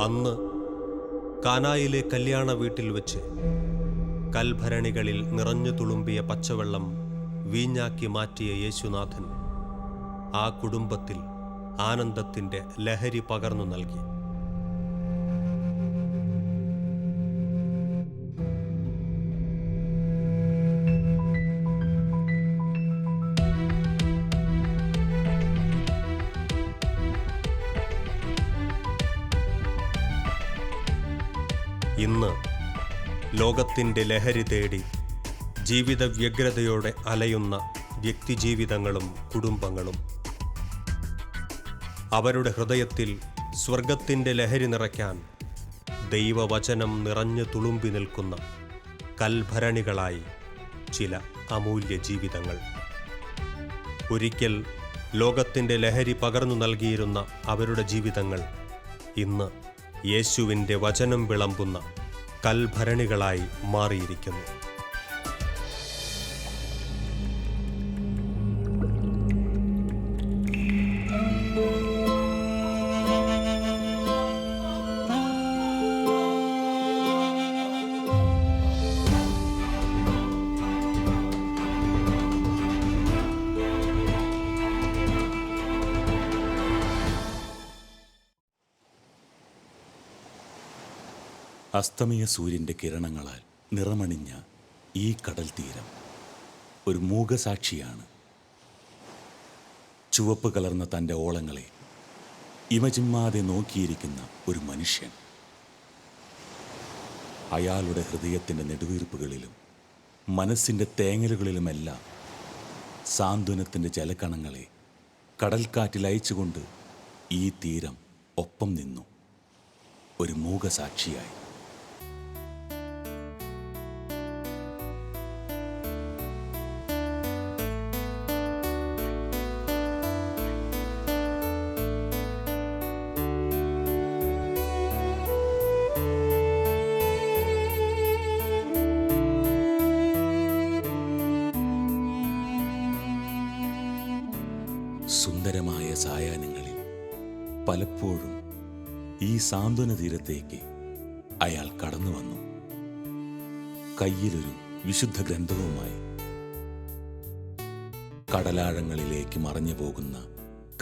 അന്ന് കാനായിലെ കല്യാണ വീട്ടിൽ വെച്ച് കൽഭരണികളിൽ നിറഞ്ഞു തുളുമ്പിയ പച്ചവെള്ളം വീഞ്ഞാക്കി മാറ്റിയ യേശുനാഥൻ ആ കുടുംബത്തിൽ ആനന്ദത്തിൻ്റെ ലഹരി പകർന്നു നൽകി. ഇന്ന് ലോകത്തിൻ്റെ ലഹരി തേടി ജീവിത വ്യഗ്രതയോടെ അലയുന്ന വ്യക്തിജീവിതങ്ങളും കുടുംബങ്ങളും അവരുടെ ഹൃദയത്തിൽ സ്വർഗത്തിൻ്റെ ലഹരി നിറയ്ക്കാൻ ദൈവവചനം നിറഞ്ഞു തുളുമ്പി നിൽക്കുന്ന കൽഭരണികളായി ചില അമൂല്യ ജീവിതങ്ങൾ. ഒരിക്കൽ ലോകത്തിൻ്റെ ലഹരി പകർന്നു നൽകിയിരുന്ന അവരുടെ ജീവിതങ്ങൾ ഇന്ന് യേശുവിൻ്റെ വചനം വിളമ്പുന്ന കൽഭരണികളായി മാറിയിരിക്കുന്നു. അസ്തമയ സൂര്യൻ്റെ കിരണങ്ങളാൽ നിറമണിഞ്ഞ ഈ കടൽ തീരം ഒരു മൂകസാക്ഷിയാണ്. ചുവപ്പ് കലർന്ന തൻ്റെ ഓളങ്ങളെ ഇമചിമ്മാതെ നോക്കിയിരിക്കുന്ന ഒരു മനുഷ്യൻ. അയാളുടെ ഹൃദയത്തിൻ്റെ നെടുവീർപ്പുകളിലും മനസ്സിൻ്റെ തേങ്ങലുകളിലുമെല്ലാം സാന്ത്വനത്തിൻ്റെ ജലകണങ്ങളെ കടൽക്കാറ്റിൽ അയച്ചുകൊണ്ട് ഈ തീരം ഒപ്പം നിന്നു, ഒരു മൂകസാക്ഷിയായി. സുന്ദരമായ സായാഹ്നങ്ങളിൽ പലപ്പോഴും ഈ സാന്ത്വന തീരത്തേക്ക് അയാൾ കടന്നു വന്നു, കയ്യിലൊരു വിശുദ്ധ ഗ്രന്ഥവുമായി. കടലാഴങ്ങളിലേക്ക് മറഞ്ഞു പോകുന്ന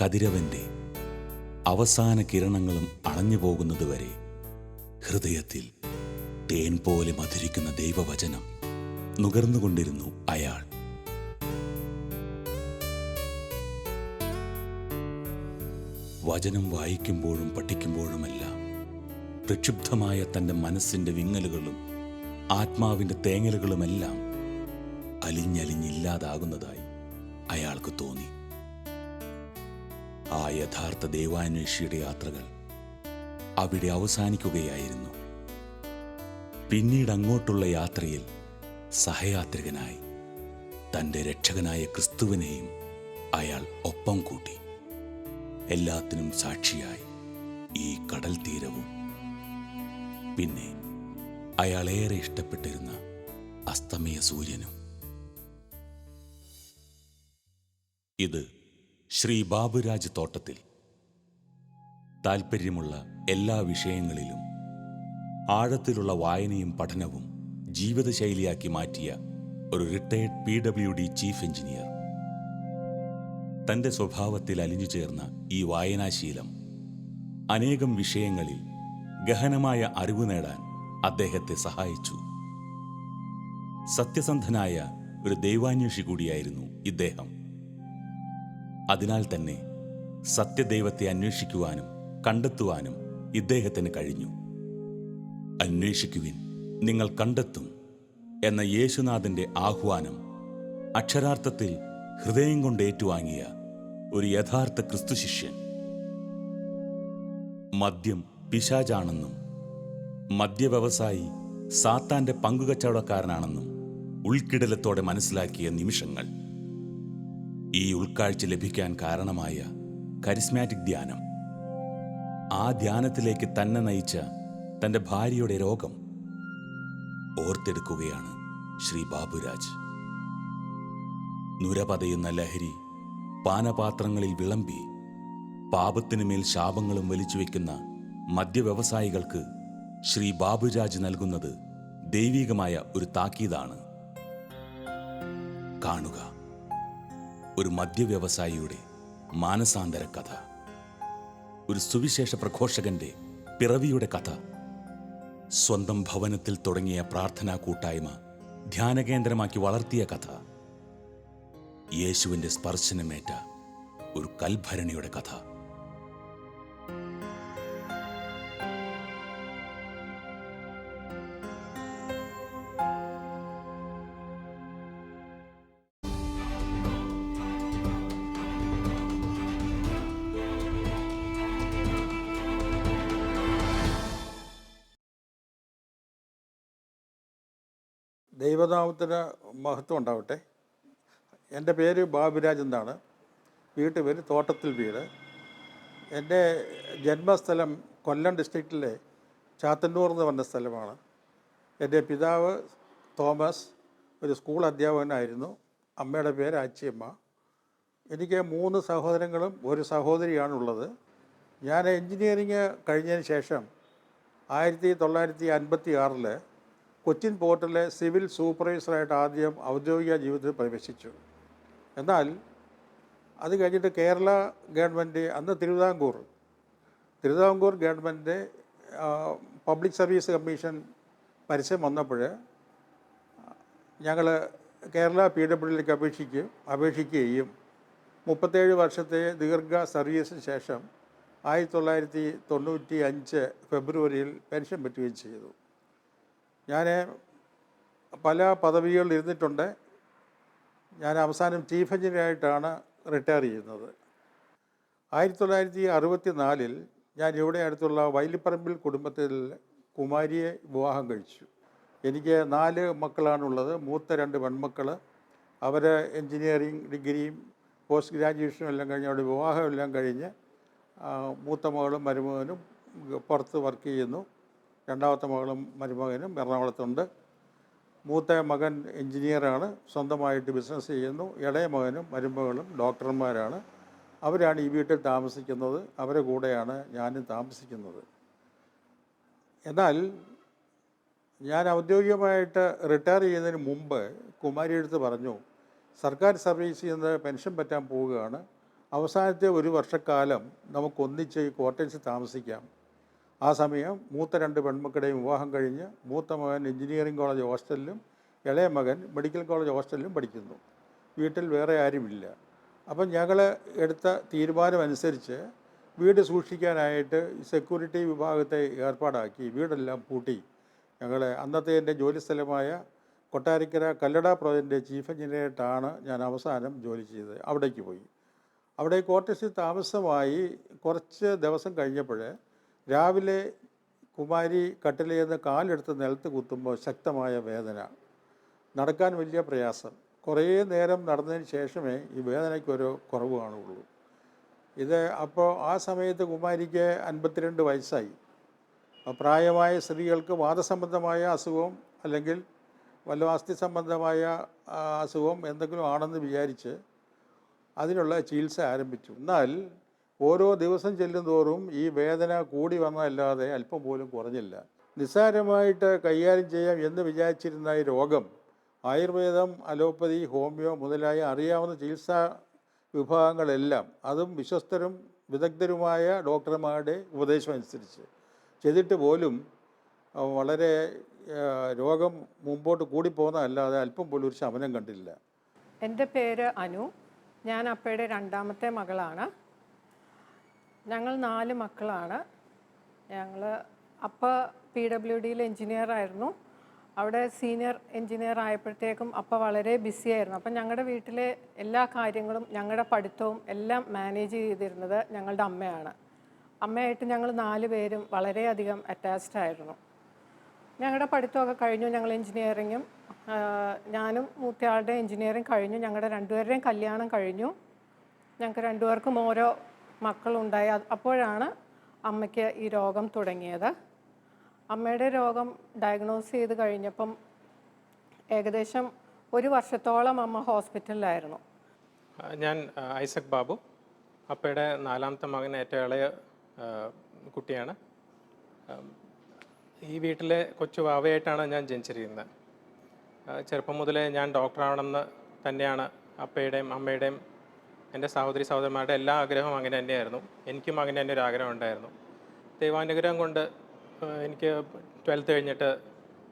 കതിരവന്റെ അവസാന കിരണങ്ങളും അണഞ്ഞു പോകുന്നതുവരെ ഹൃദയത്തിൽ തേൻ പോലെ മധുരിക്കുന്ന ദൈവവചനം നുകർന്നുകൊണ്ടിരുന്നു അയാൾ. വചനം വായിക്കുമ്പോഴും പഠിക്കുമ്പോഴുമെല്ലാം പ്രക്ഷുബ്ധമായ തൻ്റെ മനസ്സിൻ്റെ വിങ്ങലുകളും ആത്മാവിൻ്റെ തേങ്ങലുകളുമെല്ലാം അലിഞ്ഞലിഞ്ഞില്ലാതാകുന്നതായി അയാൾക്ക് തോന്നി. ആ യഥാർത്ഥ ദൈവാന്വേഷിയുടെ യാത്രകൾ അവിടെ അവസാനിക്കുകയായിരുന്നു. പിന്നീട് അങ്ങോട്ടുള്ള യാത്രയിൽ സഹയാത്രികനായി തൻ്റെ രക്ഷകനായ ക്രിസ്തുവിനെയും അയാൾ ഒപ്പം കൂട്ടി. എല്ലാത്തിനും സാക്ഷിയായി ഈ കടൽ തീരവും, പിന്നെ അയാളേറെ ഇഷ്ടപ്പെട്ടിരുന്ന അസ്തമയ സൂര്യനും. ഇത് ശ്രീ ബാബുരാജ് തോട്ടത്തിൽ. താൽപ്പര്യമുള്ള എല്ലാ വിഷയങ്ങളിലും ആഴത്തിലുള്ള വായനയും പഠനവും ജീവിതശൈലിയാക്കി മാറ്റിയ ഒരു റിട്ടയർഡ് PWD ചീഫ് എഞ്ചിനീയർ. തൻ്റെ സ്വഭാവത്തിൽ അലിഞ്ഞു ചേർന്ന ഈ വായനാശീലം അനേകം വിഷയങ്ങളിൽ ഗഹനമായ അറിവ് നേടാൻ അദ്ദേഹത്തെ സഹായിച്ചു. സത്യസന്ധനായ ഒരു ദൈവാന്വേഷി കൂടിയായിരുന്നു ഇദ്ദേഹം. അതിനാൽ തന്നെ സത്യദൈവത്തെ അന്വേഷിക്കുവാനും കണ്ടെത്തുവാനും ഇദ്ദേഹത്തിന് കഴിഞ്ഞു. അന്വേഷിക്കുവിൻ, നിങ്ങൾ കണ്ടെത്തും എന്ന യേശുനാഥന്റെ ആഹ്വാനം അക്ഷരാർത്ഥത്തിൽ ഹൃദയം കൊണ്ട് ഏറ്റുവാങ്ങിയ ഒരു യഥാർത്ഥ ക്രിസ്തുശിഷ്യൻ. മദ്യം പിശാചാണെന്നും മദ്യവ്യവസായി സാത്താന്റെ പങ്കുകച്ചവടക്കാരനാണെന്നും ഉൾക്കിടലത്തോടെ മനസ്സിലാക്കിയ നിമിഷങ്ങൾ. ഈ ഉൾക്കാഴ്ച ലഭിക്കാൻ കാരണമായ കരിസ്മാറ്റിക് ധ്യാനം, ആ ധ്യാനത്തിലേക്ക് തന്നെ നയിച്ച തൻ്റെ ഭാര്യയുടെ രോഗം ഓർത്തെടുക്കുകയാണ് ശ്രീ ബാബുരാജ്. നുരപതയുന്ന ലഹരി പാനപാത്രങ്ങളിൽ വിളമ്പി പാപത്തിനുമേൽ ശാപങ്ങളും വലിച്ചു വയ്ക്കുന്ന മദ്യവ്യവസായികൾക്ക് ശ്രീ ബാബുരാജ് നൽകുന്നത് ദൈവികമായ ഒരു താക്കീതാണ്. കാണുക, ഒരു മദ്യവ്യവസായിയുടെ മാനസാന്തര കഥ, ഒരു സുവിശേഷ പ്രഘോഷകന്റെ പിറവിയുടെ കഥ, സ്വന്തം ഭവനത്തിൽ തുടങ്ങിയ പ്രാർത്ഥനാ കൂട്ടായ്മ ധ്യാനകേന്ദ്രമാക്കി വളർത്തിയ കഥ, യേശുവിന്റെ സ്പർശനമേറ്റ ഒരു കൽഭരണിയുടെ കഥ. ദൈവനാമത്തിന് മഹത്വം ഉണ്ടാവട്ടെ. എൻ്റെ പേര് ബാബുരാജ് എന്നാണ്. വീട്ടുപേര് തോട്ടത്തിൽ വീട്. എൻ്റെ ജന്മസ്ഥലം കൊല്ലം ഡിസ്ട്രിക്റ്റിലെ ചാത്തന്നൂർ എന്ന് പറഞ്ഞ സ്ഥലമാണ്. എൻ്റെ പിതാവ് തോമസ് ഒരു സ്കൂൾ അധ്യാപകനായിരുന്നു. അമ്മയുടെ പേര് ആച്ചിയമ്മ. എനിക്ക് 3 സഹോദരങ്ങളും ഒരു സഹോദരിയാണുള്ളത്. ഞാൻ എൻജിനീയറിങ് കഴിഞ്ഞതിന് ശേഷം 1956 കൊച്ചിൻ പോർട്ടിലെ സിവിൽ സൂപ്പർവൈസറായിട്ട് ആദ്യം ഔദ്യോഗിക ജീവിതത്തിൽ പ്രവേശിച്ചു. എന്നാൽ അത് കഴിഞ്ഞിട്ട് കേരള ഗവൺമെൻറ്, അന്ന് Thiruvithamkoor government public service commission പരസ്യം വന്നപ്പോൾ ഞങ്ങൾ കേരള PWDയിലേക്ക് അപേക്ഷിക്കുകയും 37 വർഷത്തെ ദീർഘ സർവീസിന് ശേഷം 1995 ഫെബ്രുവരിയിൽ പെൻഷൻ പറ്റുകയും ചെയ്തു. ഞാൻ പല പദവികളിൽ ഇരുന്നിട്ടുണ്ട്. ഞാൻ അവസാനം ചീഫ് എഞ്ചിനീയറായിട്ടാണ് റിട്ടയർ ചെയ്യുന്നത്. 1964 ഞാൻ ഇവിടെ അടുത്തുള്ള വൈലിപ്പറമ്പിൽ കുടുംബത്തിൽ കുമാരിയെ വിവാഹം കഴിച്ചു. എനിക്ക് 4 മക്കളാണുള്ളത്. മൂത്ത 2 പെൺമക്കൾ. അവർ എൻജിനീയറിങ് ഡിഗ്രിയും പോസ്റ്റ് ഗ്രാജുവേഷനും എല്ലാം കഴിഞ്ഞ് അവിടെ വിവാഹം എല്ലാം കഴിഞ്ഞ് മൂത്ത മകളും മരുമകനും പുറത്ത് വർക്ക് ചെയ്യുന്നു. രണ്ടാമത്തെ മകളും മരുമകനും എറണാകുളത്തുണ്ട്. മൂത്ത മകൻ എൻജിനീയറാണ്, സ്വന്തമായിട്ട് ബിസിനസ് ചെയ്യുന്നു. ഇളയ മകനും മരുമകളും ഡോക്ടർമാരാണ്. അവരാണ് ഈ വീട്ടിൽ താമസിക്കുന്നത്. അവരുടെ കൂടെയാണ് ഞാനും താമസിക്കുന്നത്. എന്നാൽ ഞാൻ ഔദ്യോഗികമായിട്ട് റിട്ടയർ ചെയ്യുന്നതിന് മുമ്പ് കുമാരി എടുത്ത് പറഞ്ഞു, സർക്കാർ സർവീസിൽ നിന്ന് പെൻഷൻ പറ്റാൻ പോവുകയാണ്. അവസാനത്തെ 1 വർഷക്കാലം നമുക്കൊന്നിച്ച് ഈ ക്വാർട്ടേഴ്സിൽ താമസിക്കാം. ആ സമയം മൂത്ത 2 പെൺമക്കളുടെയും വിവാഹം കഴിഞ്ഞ് മൂത്ത മകൻ എഞ്ചിനീയറിംഗ് കോളേജ് ഹോസ്റ്റലിലും ഇളയ മകൻ മെഡിക്കൽ കോളേജ് ഹോസ്റ്റലിലും പഠിക്കുന്നു. വീട്ടിൽ വേറെ ആരുമില്ല. അപ്പം ഞങ്ങൾ എടുത്ത തീരുമാനമനുസരിച്ച് വീട് സൂക്ഷിക്കാനായിട്ട് സെക്യൂരിറ്റി വിഭാഗത്തെ ഏർപ്പാടാക്കി വീടെല്ലാം പൂട്ടി. ഞങ്ങൾ അന്നത്തെ എൻ്റെ ജോലി സ്ഥലമായ കൊട്ടാരക്കര കല്ലട പ്രോജക്റ്റിൻ്റെ ചീഫ് എഞ്ചിനീയറായിട്ടാണ് ഞാൻ അവസാനം ജോലി ചെയ്തത്. അവിടേക്ക് പോയി. അവിടെ ക്വാർട്ടേഴ്സിൽ താമസമായി കുറച്ച് ദിവസം കഴിഞ്ഞപ്പോൾ രാവിലെ കുമാരി കട്ടിലിൽ നിന്ന് കാലെടുത്ത് നിലത്ത് കുത്തുമ്പോൾ ശക്തമായ വേദന, നടക്കാൻ വലിയ പ്രയാസം. കുറേ നേരം നടന്നതിന് ശേഷമേ ഈ വേദനയ്ക്കൊരു കുറവ് കാണുകയുള്ളൂ. അപ്പോൾ ആ സമയത്ത് കുമാരിക്ക് 52 വയസ്സായി. പ്രായമായ സ്ത്രീകൾക്ക് വാദസംബന്ധമായ അസുഖം അല്ലെങ്കിൽ വല്ല അസ്ഥി സംബന്ധമായ അസുഖം എന്തെങ്കിലും ആണെന്ന് വിചാരിച്ച് അതിനുള്ള ചികിത്സ ആരംഭിച്ചു. എന്നാൽ ഓരോ ദിവസം ചെല്ലുന്തോറും ഈ വേദന കൂടി വന്നതല്ലാതെ അല്പം പോലും കുറഞ്ഞില്ല. നിസ്സാരമായിട്ട് കൈകാര്യം ചെയ്യാം എന്ന് വിചാരിച്ചിരുന്ന ഈ രോഗം ആയുർവേദം, അലോപ്പതി, ഹോമിയോ മുതലായ അറിയാവുന്ന ചികിത്സാ വിഭാഗങ്ങളെല്ലാം, അതും വിശ്വസ്തരും വിദഗ്ധരുമായ ഡോക്ടർമാരുടെ ഉപദേശമനുസരിച്ച് ചെയ്തിട്ട് പോലും വളരെ രോഗം മുമ്പോട്ട് കൂടിപ്പോകുന്നതല്ലാതെ അല്പം പോലും ഒരു ശമനം കണ്ടില്ല. എൻ്റെ പേര് അനു. ഞാൻ അപ്പയുടെ 2ാമത്തെ മകളാണ്. ഞങ്ങൾ 4 മക്കളാണ്. ഞങ്ങൾ അപ്പ PWDയിൽ എൻജിനീയറായിരുന്നു. അവിടെ സീനിയർ എൻജിനീയർ ആയപ്പോഴത്തേക്കും അപ്പ വളരെ ബിസിയായിരുന്നു. അപ്പം ഞങ്ങളുടെ വീട്ടിലെ എല്ലാ കാര്യങ്ങളും ഞങ്ങളുടെ പഠിത്തവും എല്ലാം മാനേജ് ചെയ്തിരുന്നത് ഞങ്ങളുടെ അമ്മയാണ്. അമ്മയായിട്ട് ഞങ്ങൾ 4 പേരും വളരെയധികം അറ്റാച്ച്ഡ് ആയിരുന്നു. ഞങ്ങളുടെ പഠിത്തമൊക്കെ കഴിഞ്ഞു. ഞങ്ങൾ എൻജിനീയറിങ്ങും ഞാനും മൂത്തയാളുടെ എൻജിനീയറിങ് കഴിഞ്ഞു. ഞങ്ങളുടെ 2 പേരുടെയും കല്യാണം കഴിഞ്ഞു. ഞങ്ങൾക്ക് 2 പേർക്കും ഓരോ മക്കളുണ്ടായി. അപ്പോഴാണ് അമ്മയ്ക്ക് ഈ രോഗം തുടങ്ങിയത്. അമ്മയുടെ രോഗം ഡയഗ്നോസ് ചെയ്ത് കഴിഞ്ഞപ്പം ഏകദേശം 1 വർഷത്തോളം അമ്മ ഹോസ്പിറ്റലിലായിരുന്നു. ഞാൻ ഐസക് ബാബു, അപ്പയുടെ 4ാമത്തെ മകൻ, ഏറ്റവും ഇളയ കുട്ടിയാണ്. ഈ വീട്ടിലെ കൊച്ചു വാവയായിട്ടാണ് ഞാൻ ജനിച്ചിരിക്കുന്നത്. ചെറുപ്പം മുതലേ ഞാൻ ഡോക്ടറാവണമെന്ന് തന്നെയാണ് അപ്പയുടെയും അമ്മയുടെയും എൻ്റെ സഹോദരന്മാരുടെ എല്ലാ ആഗ്രഹവും അങ്ങനെ തന്നെയായിരുന്നു. എനിക്കും അങ്ങനെ തന്നെ ഒരു ആഗ്രഹം ഉണ്ടായിരുന്നു. ദൈവാനുഗ്രഹം കൊണ്ട് എനിക്ക് 12th കഴിഞ്ഞിട്ട്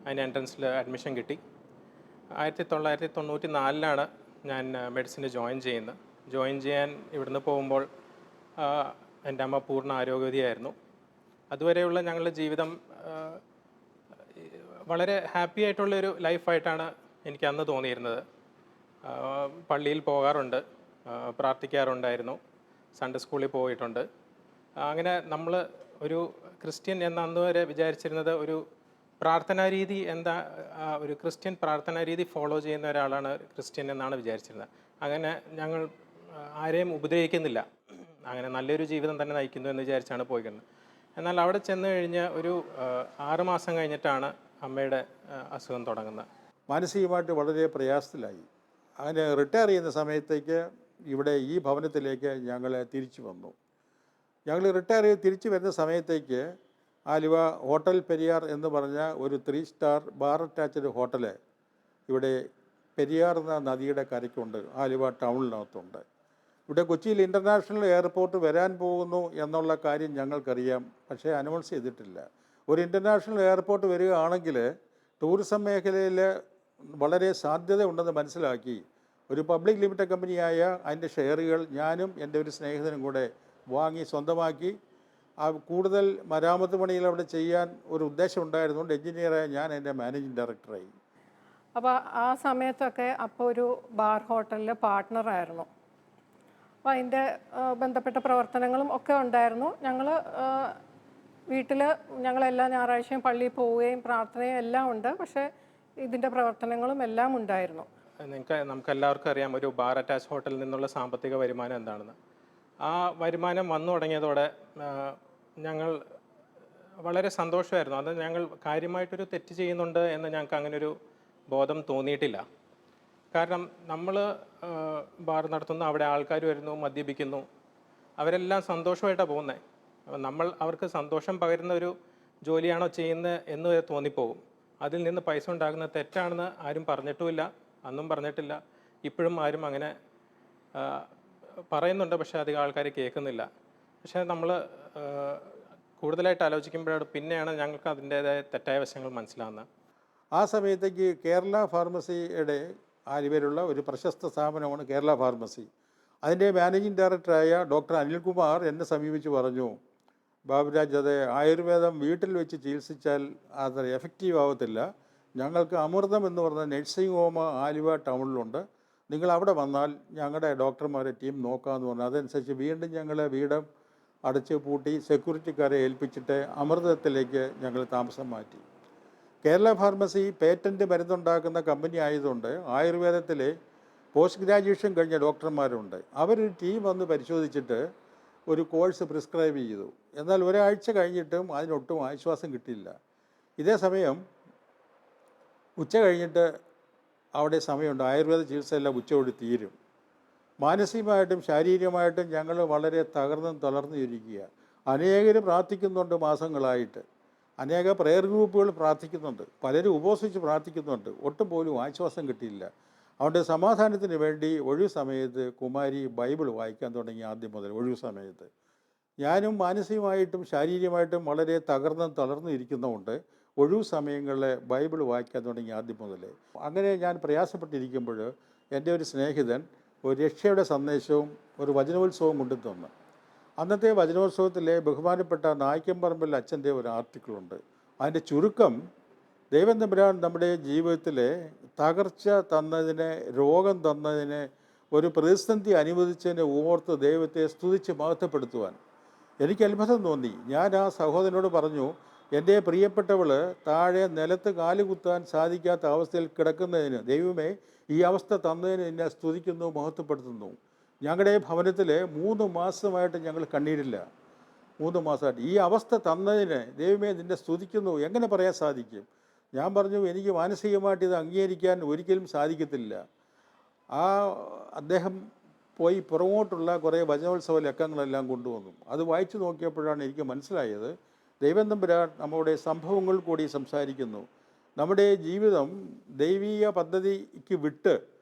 അതിന് എൻട്രൻസിൽ അഡ്മിഷൻ കിട്ടി. 1994 ഞാൻ മെഡിസിന് ജോയിൻ ചെയ്യുന്നത്. ജോയിൻ ചെയ്യാൻ ഇവിടുന്ന് പോകുമ്പോൾ എൻ്റെ അമ്മ പൂർണ്ണ ആരോഗ്യവതിയായിരുന്നു. അതുവരെയുള്ള ഞങ്ങളുടെ ജീവിതം വളരെ ഹാപ്പി ആയിട്ടുള്ളൊരു ലൈഫായിട്ടാണ് എനിക്ക് അന്ന് തോന്നിയിരുന്നത്. പള്ളിയിൽ പോകാറുണ്ട്, പ്രാർത്ഥിക്കാറുണ്ടായിരുന്നു, സൺഡേ സ്കൂളിൽ പോയിട്ടുണ്ട്. അങ്ങനെ നമ്മൾ ഒരു ക്രിസ്ത്യൻ എന്ന അന്ന് വരെ വിചാരിച്ചിരുന്നത് ഒരു പ്രാർത്ഥനാ രീതി ഒരു ക്രിസ്ത്യൻ പ്രാർത്ഥനാ രീതി ഫോളോ ചെയ്യുന്ന ഒരാളാണ് ക്രിസ്ത്യൻ എന്നാണ് വിചാരിച്ചിരുന്നത്. അങ്ങനെ ഞങ്ങൾ ആരെയും ഉപദ്രവിക്കുന്നില്ല, അങ്ങനെ നല്ലൊരു ജീവിതം തന്നെ നയിക്കുന്നു എന്ന് വിചാരിച്ചാണ് പോയിക്കുന്നത്. എന്നാൽ അവിടെ ചെന്ന് കഴിഞ്ഞ് ഒരു 6 മാസം കഴിഞ്ഞിട്ടാണ് അമ്മയുടെ അസുഖം തുടങ്ങുന്നത്. മാനസികമായിട്ട് വളരെ പ്രയാസത്തിലായി. അങ്ങനെ റിട്ടയർ ചെയ്യുന്ന സമയത്തേക്ക് ഇവിടെ ഈ ഭവനത്തിലേക്ക് ഞങ്ങൾ തിരിച്ചു വന്നു. ഞങ്ങൾ റിട്ടയർ ചെയ്ത് തിരിച്ചു വരുന്ന സമയത്തേക്ക് ആലുവ ഹോട്ടൽ പെരിയാർ എന്ന് പറഞ്ഞ ഒരു 3 സ്റ്റാർ ബാർ അറ്റാച്ച്ഡ് ഹോട്ടൽ ഇവിടെ പെരിയാർ എന്ന നദിയുടെ കരയ്ക്കുണ്ട്, ആലുവ ടൗണിനകത്തുണ്ട്. ഇവിടെ കൊച്ചിയിൽ ഇൻ്റർനാഷണൽ എയർപോർട്ട് വരാൻ പോകുന്നു എന്നുള്ള കാര്യം ഞങ്ങൾക്കറിയാം, പക്ഷേ അനൗൺസ് ചെയ്തിട്ടില്ല. ഒരു ഇൻ്റർനാഷണൽ എയർപോർട്ട് വരികയാണെങ്കിൽ ടൂറിസം മേഖലയിൽ വളരെ സാധ്യത ഉണ്ടെന്ന് മനസ്സിലാക്കി ഒരു പബ്ലിക് ലിമിറ്റഡ് കമ്പനിയായ അതിൻ്റെ ഷെയറുകൾ ഞാനും എൻ്റെ ഒരു സ്നേഹിതനും കൂടെ വാങ്ങി സ്വന്തമാക്കി കൂടുതൽ മരാമത്ത് പണികൾ അവിടെ ചെയ്യാൻ ഒരു ഉദ്ദേശം ഉണ്ടായിരുന്നുകൊണ്ട് എഞ്ചിനീയറായ ഞാൻ എൻ്റെ മാനേജിങ് ഡയറക്ടറായി. അപ്പോൾ ആ സമയത്തൊക്കെ അപ്പോൾ ഒരു ബാർ ഹോട്ടലിൽ പാർട്ട്ണറായിരുന്നു. അപ്പോൾ അതിൻ്റെ ബന്ധപ്പെട്ട പ്രവർത്തനങ്ങളും ഒക്കെ ഉണ്ടായിരുന്നു. വീട്ടിൽ ഞങ്ങളെല്ലാ ഞായറാഴ്ചയും പള്ളിയിൽ പോവുകയും പ്രാർത്ഥനയും എല്ലാം ഉണ്ട്, പക്ഷേ ഇതിൻ്റെ പ്രവർത്തനങ്ങളും എല്ലാം ഉണ്ടായിരുന്നു. നമുക്കെല്ലാവർക്കും അറിയാം ഒരു ബാർ അറ്റാച്ച് ഹോട്ടലിൽ നിന്നുള്ള സാമ്പത്തിക വരുമാനം എന്താണെന്ന്. ആ വരുമാനം വന്നു തുടങ്ങിയതോടെ ഞങ്ങൾ വളരെ സന്തോഷമായിരുന്നു. അത് ഞങ്ങൾ കാര്യമായിട്ടൊരു തെറ്റ് ചെയ്യുന്നുണ്ട് എന്ന് ഞങ്ങൾക്ക് അങ്ങനൊരു ബോധം തോന്നിയിട്ടില്ല. കാരണം നമ്മൾ ബാർ നടത്തുന്നു, അവിടെ ആൾക്കാർ വരുന്നു, മദ്യപിക്കുന്നു, അവരെല്ലാം സന്തോഷമായിട്ടാണ് പോകുന്നത്. നമ്മൾ അവർക്ക് സന്തോഷം പകരുന്ന ഒരു ജോലിയാണോ ചെയ്യുന്നത് എന്ന് തോന്നിപ്പോകും. അതിൽ നിന്ന് പൈസ ഉണ്ടാകുന്നത് തെറ്റാണെന്ന് ആരും പറഞ്ഞിട്ടുമില്ല, അന്നും പറഞ്ഞിട്ടില്ല, ഇപ്പോഴും ആരും അങ്ങനെ പറയുന്നുണ്ട്, പക്ഷേ അധികം ആൾക്കാർ കേൾക്കുന്നില്ല. പക്ഷേ നമ്മൾ കൂടുതലായിട്ട് ആലോചിക്കുമ്പോഴാണ് പിന്നെയാണ് ഞങ്ങൾക്ക് അതിൻ്റേതായ തെറ്റായ വശങ്ങൾ മനസ്സിലാകുന്നത്. ആ സമയത്തേക്ക് കേരള ഫാർമസിയുടെ ആലുവയിലുള്ള ഒരു പ്രശസ്ത സ്ഥാപനമാണ് കേരള ഫാർമസി. അതിൻ്റെ മാനേജിങ് ഡയറക്ടറായ ഡോക്ടർ അനിൽകുമാർ എന്നെ സമീപിച്ച് പറഞ്ഞു, ബാബുരാജ്, അത് ആയുർവേദം വീട്ടിൽ വെച്ച് ചികിത്സിച്ചാൽ അത് എഫക്റ്റീവ് ആവത്തില്ല. ഞങ്ങൾക്ക് അമൃതം എന്ന് പറഞ്ഞ നഴ്സിംഗ് ഹോം ആലുവ ടൗണിലുണ്ട്, നിങ്ങൾ അവിടെ വന്നാൽ ഞങ്ങളുടെ ഡോക്ടർമാരെ ടീം നോക്കാമെന്ന് പറഞ്ഞു. അതനുസരിച്ച് വീണ്ടും ഞങ്ങൾ വീട് അടച്ച് പൂട്ടി സെക്യൂരിറ്റിക്കാരെ ഏൽപ്പിച്ചിട്ട് അമൃതത്തിലേക്ക് ഞങ്ങൾ താമസം മാറ്റി. കേരള ഫാർമസി പേറ്റൻറ്റ് മരുന്നുണ്ടാക്കുന്ന കമ്പനി ആയതുകൊണ്ട് ആയുർവേദത്തിലെ പോസ്റ്റ് ഗ്രാജുവേഷൻ കഴിഞ്ഞ ഡോക്ടർമാരുണ്ട്. അവരൊരു ടീം വന്ന് പരിശോധിച്ചിട്ട് ഒരു കോഴ്സ് പ്രിസ്ക്രൈബ് ചെയ്തു. എന്നാൽ ഒരാഴ്ച കഴിഞ്ഞിട്ടും അതിനൊട്ടും ആശ്വാസം കിട്ടിയില്ല. ഇതേ സമയം ഉച്ച കഴിഞ്ഞിട്ട് അവിടെ സമയമുണ്ട്, ആയുർവേദ ചികിത്സയെല്ലാം ഉച്ചയോട് തീരും. മാനസികമായിട്ടും ശാരീരികമായിട്ടും ഞങ്ങൾ വളരെ തകർന്നും തളർന്നു ഇരിക്കുക. അനേകർ പ്രാർത്ഥിക്കുന്നുണ്ട്, മാസങ്ങളായിട്ട് അനേക പ്രെയർ ഗ്രൂപ്പുകൾ പ്രാർത്ഥിക്കുന്നുണ്ട്, പലരും ഉപവസിച്ച് പ്രാർത്ഥിക്കുന്നുണ്ട്, ഒട്ടും പോലും ആശ്വാസം കിട്ടിയില്ല. അതുകൊണ്ട് സമാധാനത്തിന് വേണ്ടി ഒഴിവു സമയത്ത് കുമാരി ബൈബിൾ വായിക്കാൻ തുടങ്ങി. ആദ്യം മുതൽ ഒഴിവു സമയത്ത് ഞാനും മാനസികമായിട്ടും ശാരീരികമായിട്ടും വളരെ തകർന്നും തളർന്നു ഇരിക്കുന്നതുകൊണ്ട് ഒഴിവു സമയങ്ങളിൽ ബൈബിൾ വായിക്കാൻ തുടങ്ങി ആദ്യം മുതൽ. അങ്ങനെ ഞാൻ പ്രയാസപ്പെട്ടിരിക്കുമ്പോൾ എൻ്റെ ഒരു സ്നേഹിതൻ ഒരു രക്ഷയുടെ സന്ദേശവും ഒരു വചനോത്സവവും കൊണ്ടുതന്നു. അന്നത്തെ വചനോത്സവത്തിലെ ബഹുമാനപ്പെട്ട നായ്ക്കമ്പറമ്പിൽ അച്ഛൻ്റെ ഒരു ആർട്ടിക്കിളുണ്ട്. അതിൻ്റെ ചുരുക്കം, ദൈവം തമ്പുരാൻ നമ്മുടെ ജീവിതത്തിലെ തകർച്ച തന്നതിന്, രോഗം തന്നതിന്, ഒരു പ്രതിസന്ധി അനുവദിച്ചതിനെ ഓർത്ത് ദൈവത്തെ സ്തുതിച്ച് മഹത്വപ്പെടുത്തുവാൻ. എനിക്ക് അത്ഭുതം തോന്നി. ഞാൻ ആ സഹോദരനോട് പറഞ്ഞു, എൻ്റെ പ്രിയപ്പെട്ടവൾ താഴെ നിലത്ത് കാലുകുത്താൻ സാധിക്കാത്ത അവസ്ഥയിൽ കിടക്കുന്നതിന് ദൈവമേ ഈ അവസ്ഥ തന്നതിന് എന്നെ സ്തുതിക്കുന്നു, മഹത്വപ്പെടുത്തുന്നു. ഞങ്ങളുടെ ഭവനത്തിൽ 3 മാസമായിട്ട് ഞങ്ങൾ കണ്ണീരില്ല. 3 മാസമായിട്ട് ഈ അവസ്ഥ തന്നതിന് ദൈവമേ നിന്നെ സ്തുതിക്കുന്നു എങ്ങനെ പറയാൻ സാധിക്കും? ഞാൻ പറഞ്ഞു, എനിക്ക് മാനസികമായിട്ട് ഇത് അംഗീകരിക്കാൻ ഒരിക്കലും സാധിക്കത്തില്ല. അദ്ദേഹം പോയി പുറകോട്ടുള്ള കുറേ വചനോത്സവ ലക്കങ്ങളെല്ലാം കൊണ്ടുവന്നു. അത് വായിച്ചു നോക്കിയപ്പോഴാണ് എനിക്ക് മനസ്സിലായത്, ദൈവം തമ്പുരാൻ നമ്മുടെ സംഭവങ്ങൾ കൂടി സംസാരിക്കുന്നു. നമ്മുടെ ജീവിതം ദൈവീയ പദ്ധതിക്ക് വിട്ട്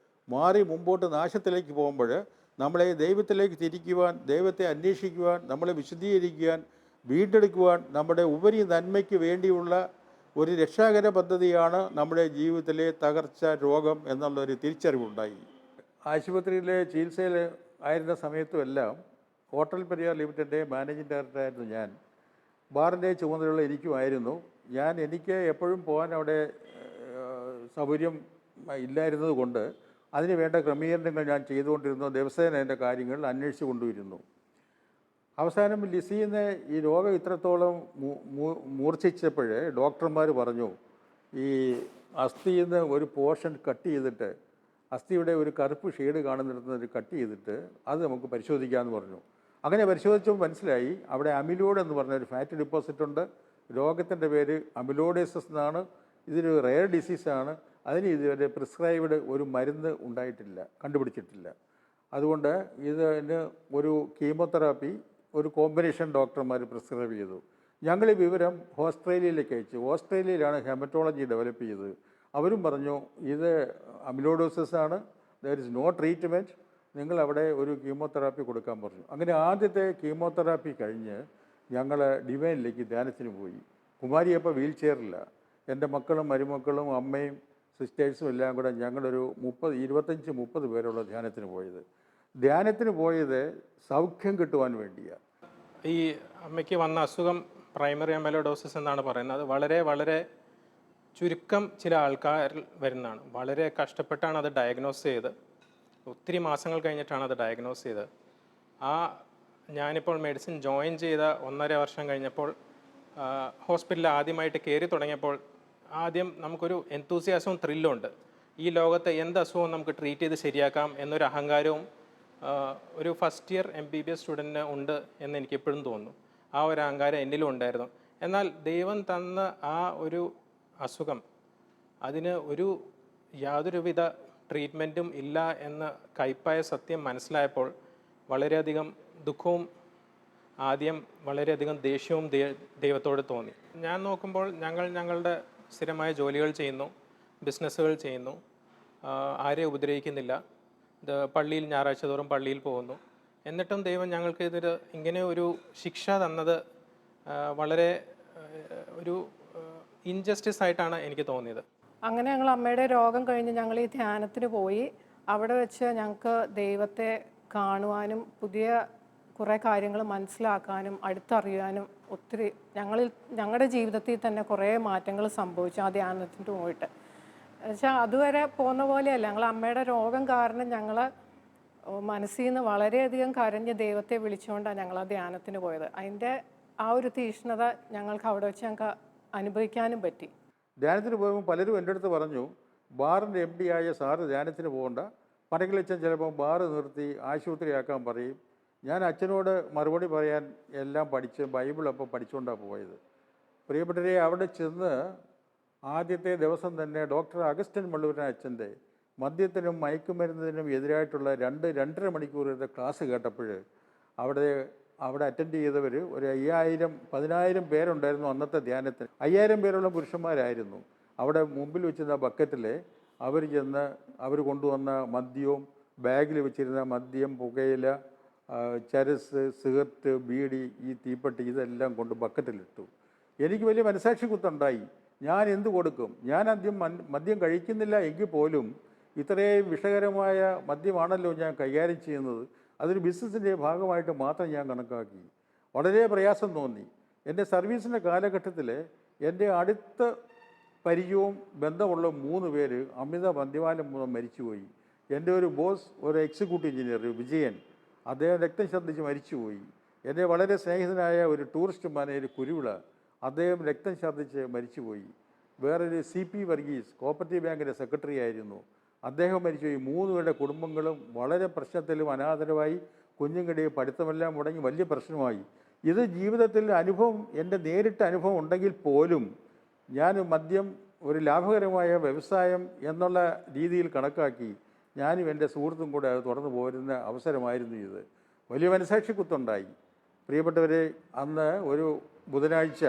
മാറി മുമ്പോട്ട് നാശത്തിലേക്ക് പോകുമ്പോൾ നമ്മളെ ദൈവത്തിലേക്ക് തിരിക്കുവാൻ, ദൈവത്തെ അന്വേഷിക്കുവാൻ, നമ്മളെ വിശുദ്ധീകരിക്കുവാൻ, വീണ്ടെടുക്കുവാൻ, നമ്മുടെ ഉപരി നന്മയ്ക്ക് വേണ്ടിയുള്ള ഒരു രക്ഷാകര പദ്ധതിയാണ് നമ്മുടെ ജീവിതത്തിലെ തകർച്ച, രോഗം എന്നുള്ളൊരു തിരിച്ചറിവുണ്ടായി. ആശുപത്രിയിലെ ചികിത്സയിൽ ആയിരുന്ന സമയത്തുമെല്ലാം ഹോട്ടൽ പെരിയാർ ലിമിറ്റഡിൻ്റെ മാനേജിംഗ് ഡയറക്ടറായിരുന്നു ഞാൻ. ബാറിൻ്റെ ചുമതലയുള്ള എനിക്കുമായിരുന്നു. എനിക്ക് എപ്പോഴും പോകാൻ അവിടെ സൗകര്യം ഇല്ലായിരുന്നത് കൊണ്ട് അതിന് വേണ്ട ക്രമീകരണങ്ങൾ ഞാൻ ചെയ്തുകൊണ്ടിരുന്നു. ദിവസേന എൻ്റെ കാര്യങ്ങൾ അന്വേഷിച്ചു കൊണ്ടുവരുന്നു. അവസാനം ലിസിന്ന് ഈ രോഗം ഇത്രത്തോളം മൂർച്ഛിച്ചപ്പോൾ ഡോക്ടർമാർ പറഞ്ഞു, ഈ അസ്ഥിയിൽ നിന്ന് ഒരു പോർഷൻ കട്ട് ചെയ്തിട്ട്, അസ്ഥിയുടെ ഒരു കറുപ്പ് ഷെയ്ഡ് കാണുന്നിടത്ത് കട്ട് ചെയ്തിട്ട് അത് നമുക്ക് പരിശോധിക്കാമെന്ന് പറഞ്ഞു. അങ്ങനെ പരിശോധിച്ചപ്പോൾ മനസ്സിലായി അവിടെ അമിലോയ്ഡ് എന്ന് പറഞ്ഞൊരു ഫാറ്റ് ഡിപ്പോസിറ്റ് ഉണ്ട്. രോഗത്തിൻ്റെ പേര് അമിലോഡേസസ് എന്നാണ്. ഇതൊരു റെയർ ഡിസീസാണ്. അതിന് ഇതുവരെ പ്രിസ്ക്രൈബ്ഡ് ഒരു മരുന്ന് ഉണ്ടായിട്ടില്ല, കണ്ടുപിടിച്ചിട്ടില്ല. അതുകൊണ്ട് ഇതിന് ഒരു കീമോതെറാപ്പി ഒരു കോമ്പിനേഷൻ ഡോക്ടർമാർ പ്രിസ്ക്രൈബ് ചെയ്തു. ഞങ്ങൾ ഈ വിവരം ഓസ്ട്രേലിയയിലേക്ക് അയച്ചു. ഓസ്ട്രേലിയയിലാണ് ഹെമറ്റോളജി ഡെവലപ്പ് ചെയ്തത്. അവരും പറഞ്ഞു ഇത് അമിലോഡോസിസ് ആണ്, ദർ ഇസ് നോ ട്രീറ്റ്മെൻറ്റ്, നിങ്ങൾ അവിടെ ഒരു കീമോതെറാപ്പി കൊടുക്കാൻ പറഞ്ഞു. അങ്ങനെ ആദ്യത്തെ കീമോതെറാപ്പി കഴിഞ്ഞ് ഞങ്ങൾ ഡിവൈനിലേക്ക് ധ്യാനത്തിന് പോയി. കുമാരി അപ്പോൾ വീൽ ചെയറില്ല. എൻ്റെ മക്കളും മരുമക്കളും അമ്മയും സിസ്റ്റേഴ്സും എല്ലാം കൂടെ ഞങ്ങളൊരു 25-30 പേരുള്ള ധ്യാനത്തിന് പോയത് സൗഖ്യം കിട്ടുവാൻ വേണ്ടിയാണ്. ഈ അമ്മയ്ക്ക് വന്ന അസുഖം പ്രൈമറി അമൈലോയിഡോസിസ് എന്നാണ് പറയുന്നത്. അത് വളരെ വളരെ ചുരുക്കം ചില ആൾക്കാരിൽ വരുന്നതാണ്. വളരെ കഷ്ടപ്പെട്ടാണ് അത് ഡയഗ്നോസ് ചെയ്ത്, ഒത്തിരി മാസങ്ങൾ കഴിഞ്ഞിട്ടാണ് അത് ഡയഗ്നോസ് ചെയ്തത്. ഞാനിപ്പോൾ മെഡിസിൻ ജോയിൻ ചെയ്ത 1.5 വർഷം കഴിഞ്ഞപ്പോൾ ഹോസ്പിറ്റലിൽ ആദ്യമായിട്ട് കയറി തുടങ്ങിയപ്പോൾ ആദ്യം നമുക്കൊരു എന്തൂസിയാസവും ത്രില്ലും ഉണ്ട്. ഈ ലോകത്തെ എന്ത് അസുഖവും നമുക്ക് ട്രീറ്റ് ചെയ്ത് ശരിയാക്കാം എന്നൊരു അഹങ്കാരവും ഒരു ഫസ്റ്റ് ഇയർ MBBS സ്റ്റുഡൻറ്റിന് ഉണ്ട് എന്ന് എനിക്കെപ്പോഴും തോന്നുന്നു. ആ ഒരു അഹങ്കാരം എന്നിലും ഉണ്ടായിരുന്നു. എന്നാൽ ദൈവം തന്ന ആ ഒരു അസുഖം, അതിന് യാതൊരുവിധ ട്രീറ്റ്മെൻറ്റും ഇല്ല എന്ന കയ്പായ സത്യം മനസ്സിലായപ്പോൾ വളരെയധികം ദുഃഖവും ആദ്യം വളരെയധികം ദേഷ്യവും ദൈവത്തോട് തോന്നി. ഞാൻ നോക്കുമ്പോൾ ഞങ്ങളുടെ സ്ഥിരമായ ജോലികൾ ചെയ്യുന്നു, ബിസിനസ്സുകൾ ചെയ്യുന്നു, ആരെയും ഉപദ്രവിക്കുന്നില്ല, പള്ളിയിൽ ഞായറാഴ്ച തോറും പള്ളിയിൽ പോകുന്നു. എന്നിട്ടും ദൈവം ഞങ്ങൾക്ക് ഇങ്ങനെ ഒരു ശിക്ഷ തന്നത് വളരെ ഒരു ഇൻജസ്റ്റിസ് ആയിട്ടാണ് എനിക്ക് തോന്നിയത്. അങ്ങനെ ഞങ്ങൾ അമ്മയുടെ രോഗം കഴിഞ്ഞ് ഞങ്ങൾ ഈ ധ്യാനത്തിന് പോയി. അവിടെ വെച്ച് ഞങ്ങൾക്ക് ദൈവത്തെ കാണുവാനും പുതിയ കുറേ കാര്യങ്ങൾ മനസ്സിലാക്കാനും അടുത്തറിയാനും ഒത്തിരി ഞങ്ങളുടെ ജീവിതത്തിൽ തന്നെ കുറേ മാറ്റങ്ങൾ സംഭവിച്ചു ആ ധ്യാനത്തിന് പോയിട്ട്. എന്നുവെച്ചാൽ അതുവരെ പോകുന്ന പോലെയല്ല. ഞങ്ങൾ അമ്മയുടെ രോഗം കാരണം ഞങ്ങൾ മനസ്സിൽ നിന്ന് വളരെയധികം കരഞ്ഞ് ദൈവത്തെ വിളിച്ചുകൊണ്ടാണ് ഞങ്ങൾ ആ ധ്യാനത്തിന് പോയത്. അതിൻ്റെ ആ ഒരു തീക്ഷ്ണത ഞങ്ങൾക്ക് അവിടെ വെച്ച് ഞങ്ങൾക്ക് അനുഭവിക്കാനും പറ്റി. ധ്യാനത്തിന് പോകുമ്പോൾ പലരും എൻ്റെ അടുത്ത് പറഞ്ഞു, ബാറിൻ്റെ MD ആയ സാറ് ധ്യാനത്തിന് പോകണ്ട, പനകിലച്ചൻ ചിലപ്പോൾ ബാറ് നിർത്തി ആശുപത്രിയാക്കാൻ പറയും. ഞാൻ അച്ഛനോട് മറുപടി പറയാൻ എല്ലാം പഠിച്ച് ബൈബിളപ്പോൾ പഠിച്ചുകൊണ്ടാണ് പോയത്. പ്രിയപ്പെട്ടവരെ, അവിടെ ചെന്ന് ആദ്യത്തെ ദിവസം തന്നെ ഡോക്ടർ അഗസ്റ്റിൻ മള്ളൂരിൻ്റെ അച്ഛൻ്റെ മദ്യത്തിനും മയക്കുമരുന്നതിനും എതിരായിട്ടുള്ള 2-2.5 മണിക്കൂറിൻ്റെ ക്ലാസ് കേട്ടപ്പോൾ അവിടെ അറ്റൻഡ് ചെയ്തവർ ഒരു 1000 പേരുണ്ടായിരുന്നു അന്നത്തെ ധ്യാനത്തിന്. 5000 പേരുള്ള പുരുഷന്മാരായിരുന്നു. അവിടെ മുമ്പിൽ വെച്ചിരുന്ന ബക്കറ്റിൽ അവർ കൊണ്ടുവന്ന മദ്യവും ബാഗിൽ വെച്ചിരുന്ന മദ്യം, പുകയില, ചരസ്, സിഗരറ്റ്, ബീഡി, ഈ തീപ്പെട്ടി ഇതെല്ലാം കൊണ്ട് ബക്കറ്റിലിട്ടു. എനിക്ക് വലിയ മനസാക്ഷി കുത്തുണ്ടായി. ഞാൻ എന്ത് കൊടുക്കും? ഞാൻ ആദ്യം മദ്യം കഴിക്കുന്നില്ല എങ്കിൽ പോലും ഇത്രയും വിഷകരമായ മദ്യമാണല്ലോ ഞാൻ കൈകാര്യം ചെയ്യുന്നത്. അതൊരു ബിസിനസ്സിൻ്റെ ഭാഗമായിട്ട് മാത്രം ഞാൻ കണക്കാക്കി. വളരെ പ്രയാസം തോന്നി. എൻ്റെ സർവീസിൻ്റെ കാലഘട്ടത്തിൽ എൻ്റെ അടുത്ത പരിചയവും ബന്ധമുള്ള 3 പേര് അമിത മദ്യപാനം മൂലം മരിച്ചുപോയി. എൻ്റെ ഒരു ബോസ്, ഒരു എക്സിക്യൂട്ടീവ് എഞ്ചിനീയർ വിജയൻ, അദ്ദേഹം രക്തം ഛർദ്ദിച്ച് മരിച്ചുപോയി. എൻ്റെ വളരെ സ്നേഹിതനായ ഒരു ടൂറിസ്റ്റ് മാനേജർ കുരുവിള, അദ്ദേഹം രക്തം ഛർദ്ദിച്ച് മരിച്ചുപോയി. വേറൊരു CP വർഗീസ്, കോപ്പറേറ്റീവ് ബാങ്കിൻ്റെ സെക്രട്ടറി ആയിരുന്നു, അദ്ദേഹം മരിച്ചുപോയി. 3 പേരുടെ കുടുംബങ്ങളും വളരെ പ്രശ്നത്തിലും അനാഥരമായി. കുഞ്ഞുങ്ങളുടെ പഠിത്തമെല്ലാം മുടങ്ങി വലിയ പ്രശ്നമായി. ഇത് ജീവിതത്തിൽ അനുഭവം, എൻ്റെ നേരിട്ട അനുഭവം ഉണ്ടെങ്കിൽ പോലും ഞാൻ മദ്യം ഒരു ലാഭകരമായ വ്യവസായം എന്നുള്ള രീതിയിൽ കണക്കാക്കി ഞാനും എൻ്റെ സുഹൃത്തും കൂടെ അത് തുറന്നു പോരുന്ന അവസരമായിരുന്നു ഇത്. വലിയ മനസാക്ഷി കുത്തുണ്ടായി. പ്രിയപ്പെട്ടവരെ, അന്ന് ഒരു ബുധനാഴ്ച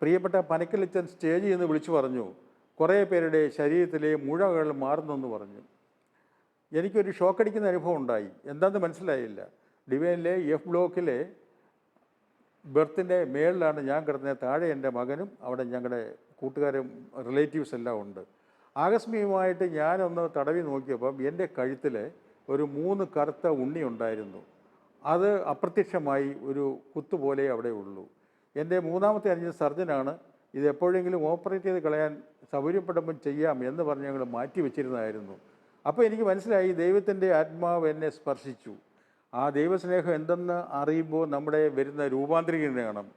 പ്രിയപ്പെട്ട പനക്കലച്ചൻ സ്റ്റേജിൽ നിന്ന് വിളിച്ചു പറഞ്ഞു, കുറേ പേരുടെ ശരീരത്തിലെ മുഴകൾ മാറുന്നെന്ന് പറഞ്ഞു. എനിക്കൊരു ഷോക്കടിക്കുന്ന അനുഭവം ഉണ്ടായി. എന്താണെന്ന് മനസ്സിലായില്ല. ഡിവൈനിലെ F ബ്ലോക്കിലെ ബെർത്തിൻ്റെ മേളിലാണ് ഞാൻ കിടന്നത്. താഴെ എൻ്റെ മകനും അവിടെ ഞങ്ങളുടെ കൂട്ടുകാരും റിലേറ്റീവ്സ് എല്ലാം ഉണ്ട്. ആകസ്മികമായിട്ട് ഞാനൊന്ന് തടവി നോക്കിയപ്പം എൻ്റെ കഴുത്തിൽ ഒരു 3 കറുത്ത ഉണ്ണി ഉണ്ടായിരുന്നു. അത് അപ്രത്യക്ഷമായി ഒരു കുത്തുപോലെ അവിടെ ഉള്ളൂ. എൻ്റെ മൂന്നാമത്തെ അനുജൻ സർജനാണ്. ഇത് എപ്പോഴെങ്കിലും ഓപ്പറേറ്റ് ചെയ്ത് കളയാൻ സൗകര്യപ്പെടുമ്പം ചെയ്യാം എന്ന് പറഞ്ഞ് ഞങ്ങൾ മാറ്റി വെച്ചിരുന്നതായിരുന്നു. അപ്പോൾ എനിക്ക് മനസ്സിലായി, ദൈവത്തിൻ്റെ ആത്മാവ് എന്നെ സ്പർശിച്ചു. ആ ദൈവസ്നേഹം എന്തെന്ന് അറിയുമ്പോൾ നമ്മുടെ വരുന്ന രൂപാന്തരീകരണം.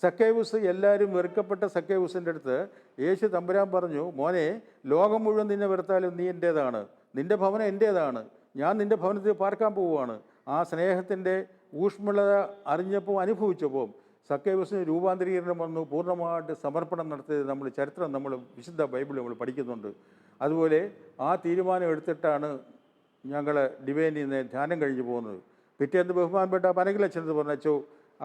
സക്കേവുസ്, എല്ലാവരും വെറുക്കപ്പെട്ട സക്കേവുസിൻ്റെ അടുത്ത് യേശു തമ്പുരാൻ പറഞ്ഞു, മോനെ, ലോകം മുഴുവൻ നിന്നെ വെറുത്താലും നീ എൻ്റേതാണ്, നിൻ്റെ ഭവനം എൻ്റേതാണ്, ഞാൻ നിൻ്റെ ഭവനത്തിൽ പാർക്കാൻ പോവുകയാണ്. ആ സ്നേഹത്തിൻ്റെ ഊഷ്മളത അറിഞ്ഞപ്പോൾ അനുഭവിച്ചപ്പോൾ സക്കേവുസിന് രൂപാന്തരീകരണം വന്നു. പൂർണ്ണമായിട്ട് സമർപ്പണം നടത്തിയത് നമ്മൾ ചരിത്രം, നമ്മൾ വിശുദ്ധ ബൈബിൾ നമ്മൾ പഠിക്കുന്നുണ്ട്. അതുപോലെ ആ തീരുമാനം എടുത്തിട്ടാണ് ഞങ്ങൾ ഡിവൈനിൽ നിന്ന് ധ്യാനം കഴിഞ്ഞ് പോകുന്നത്. പിറ്റേന്ന് ബഹുമാനപ്പെട്ട പനകിലച്ഛനത് പറഞ്ഞു,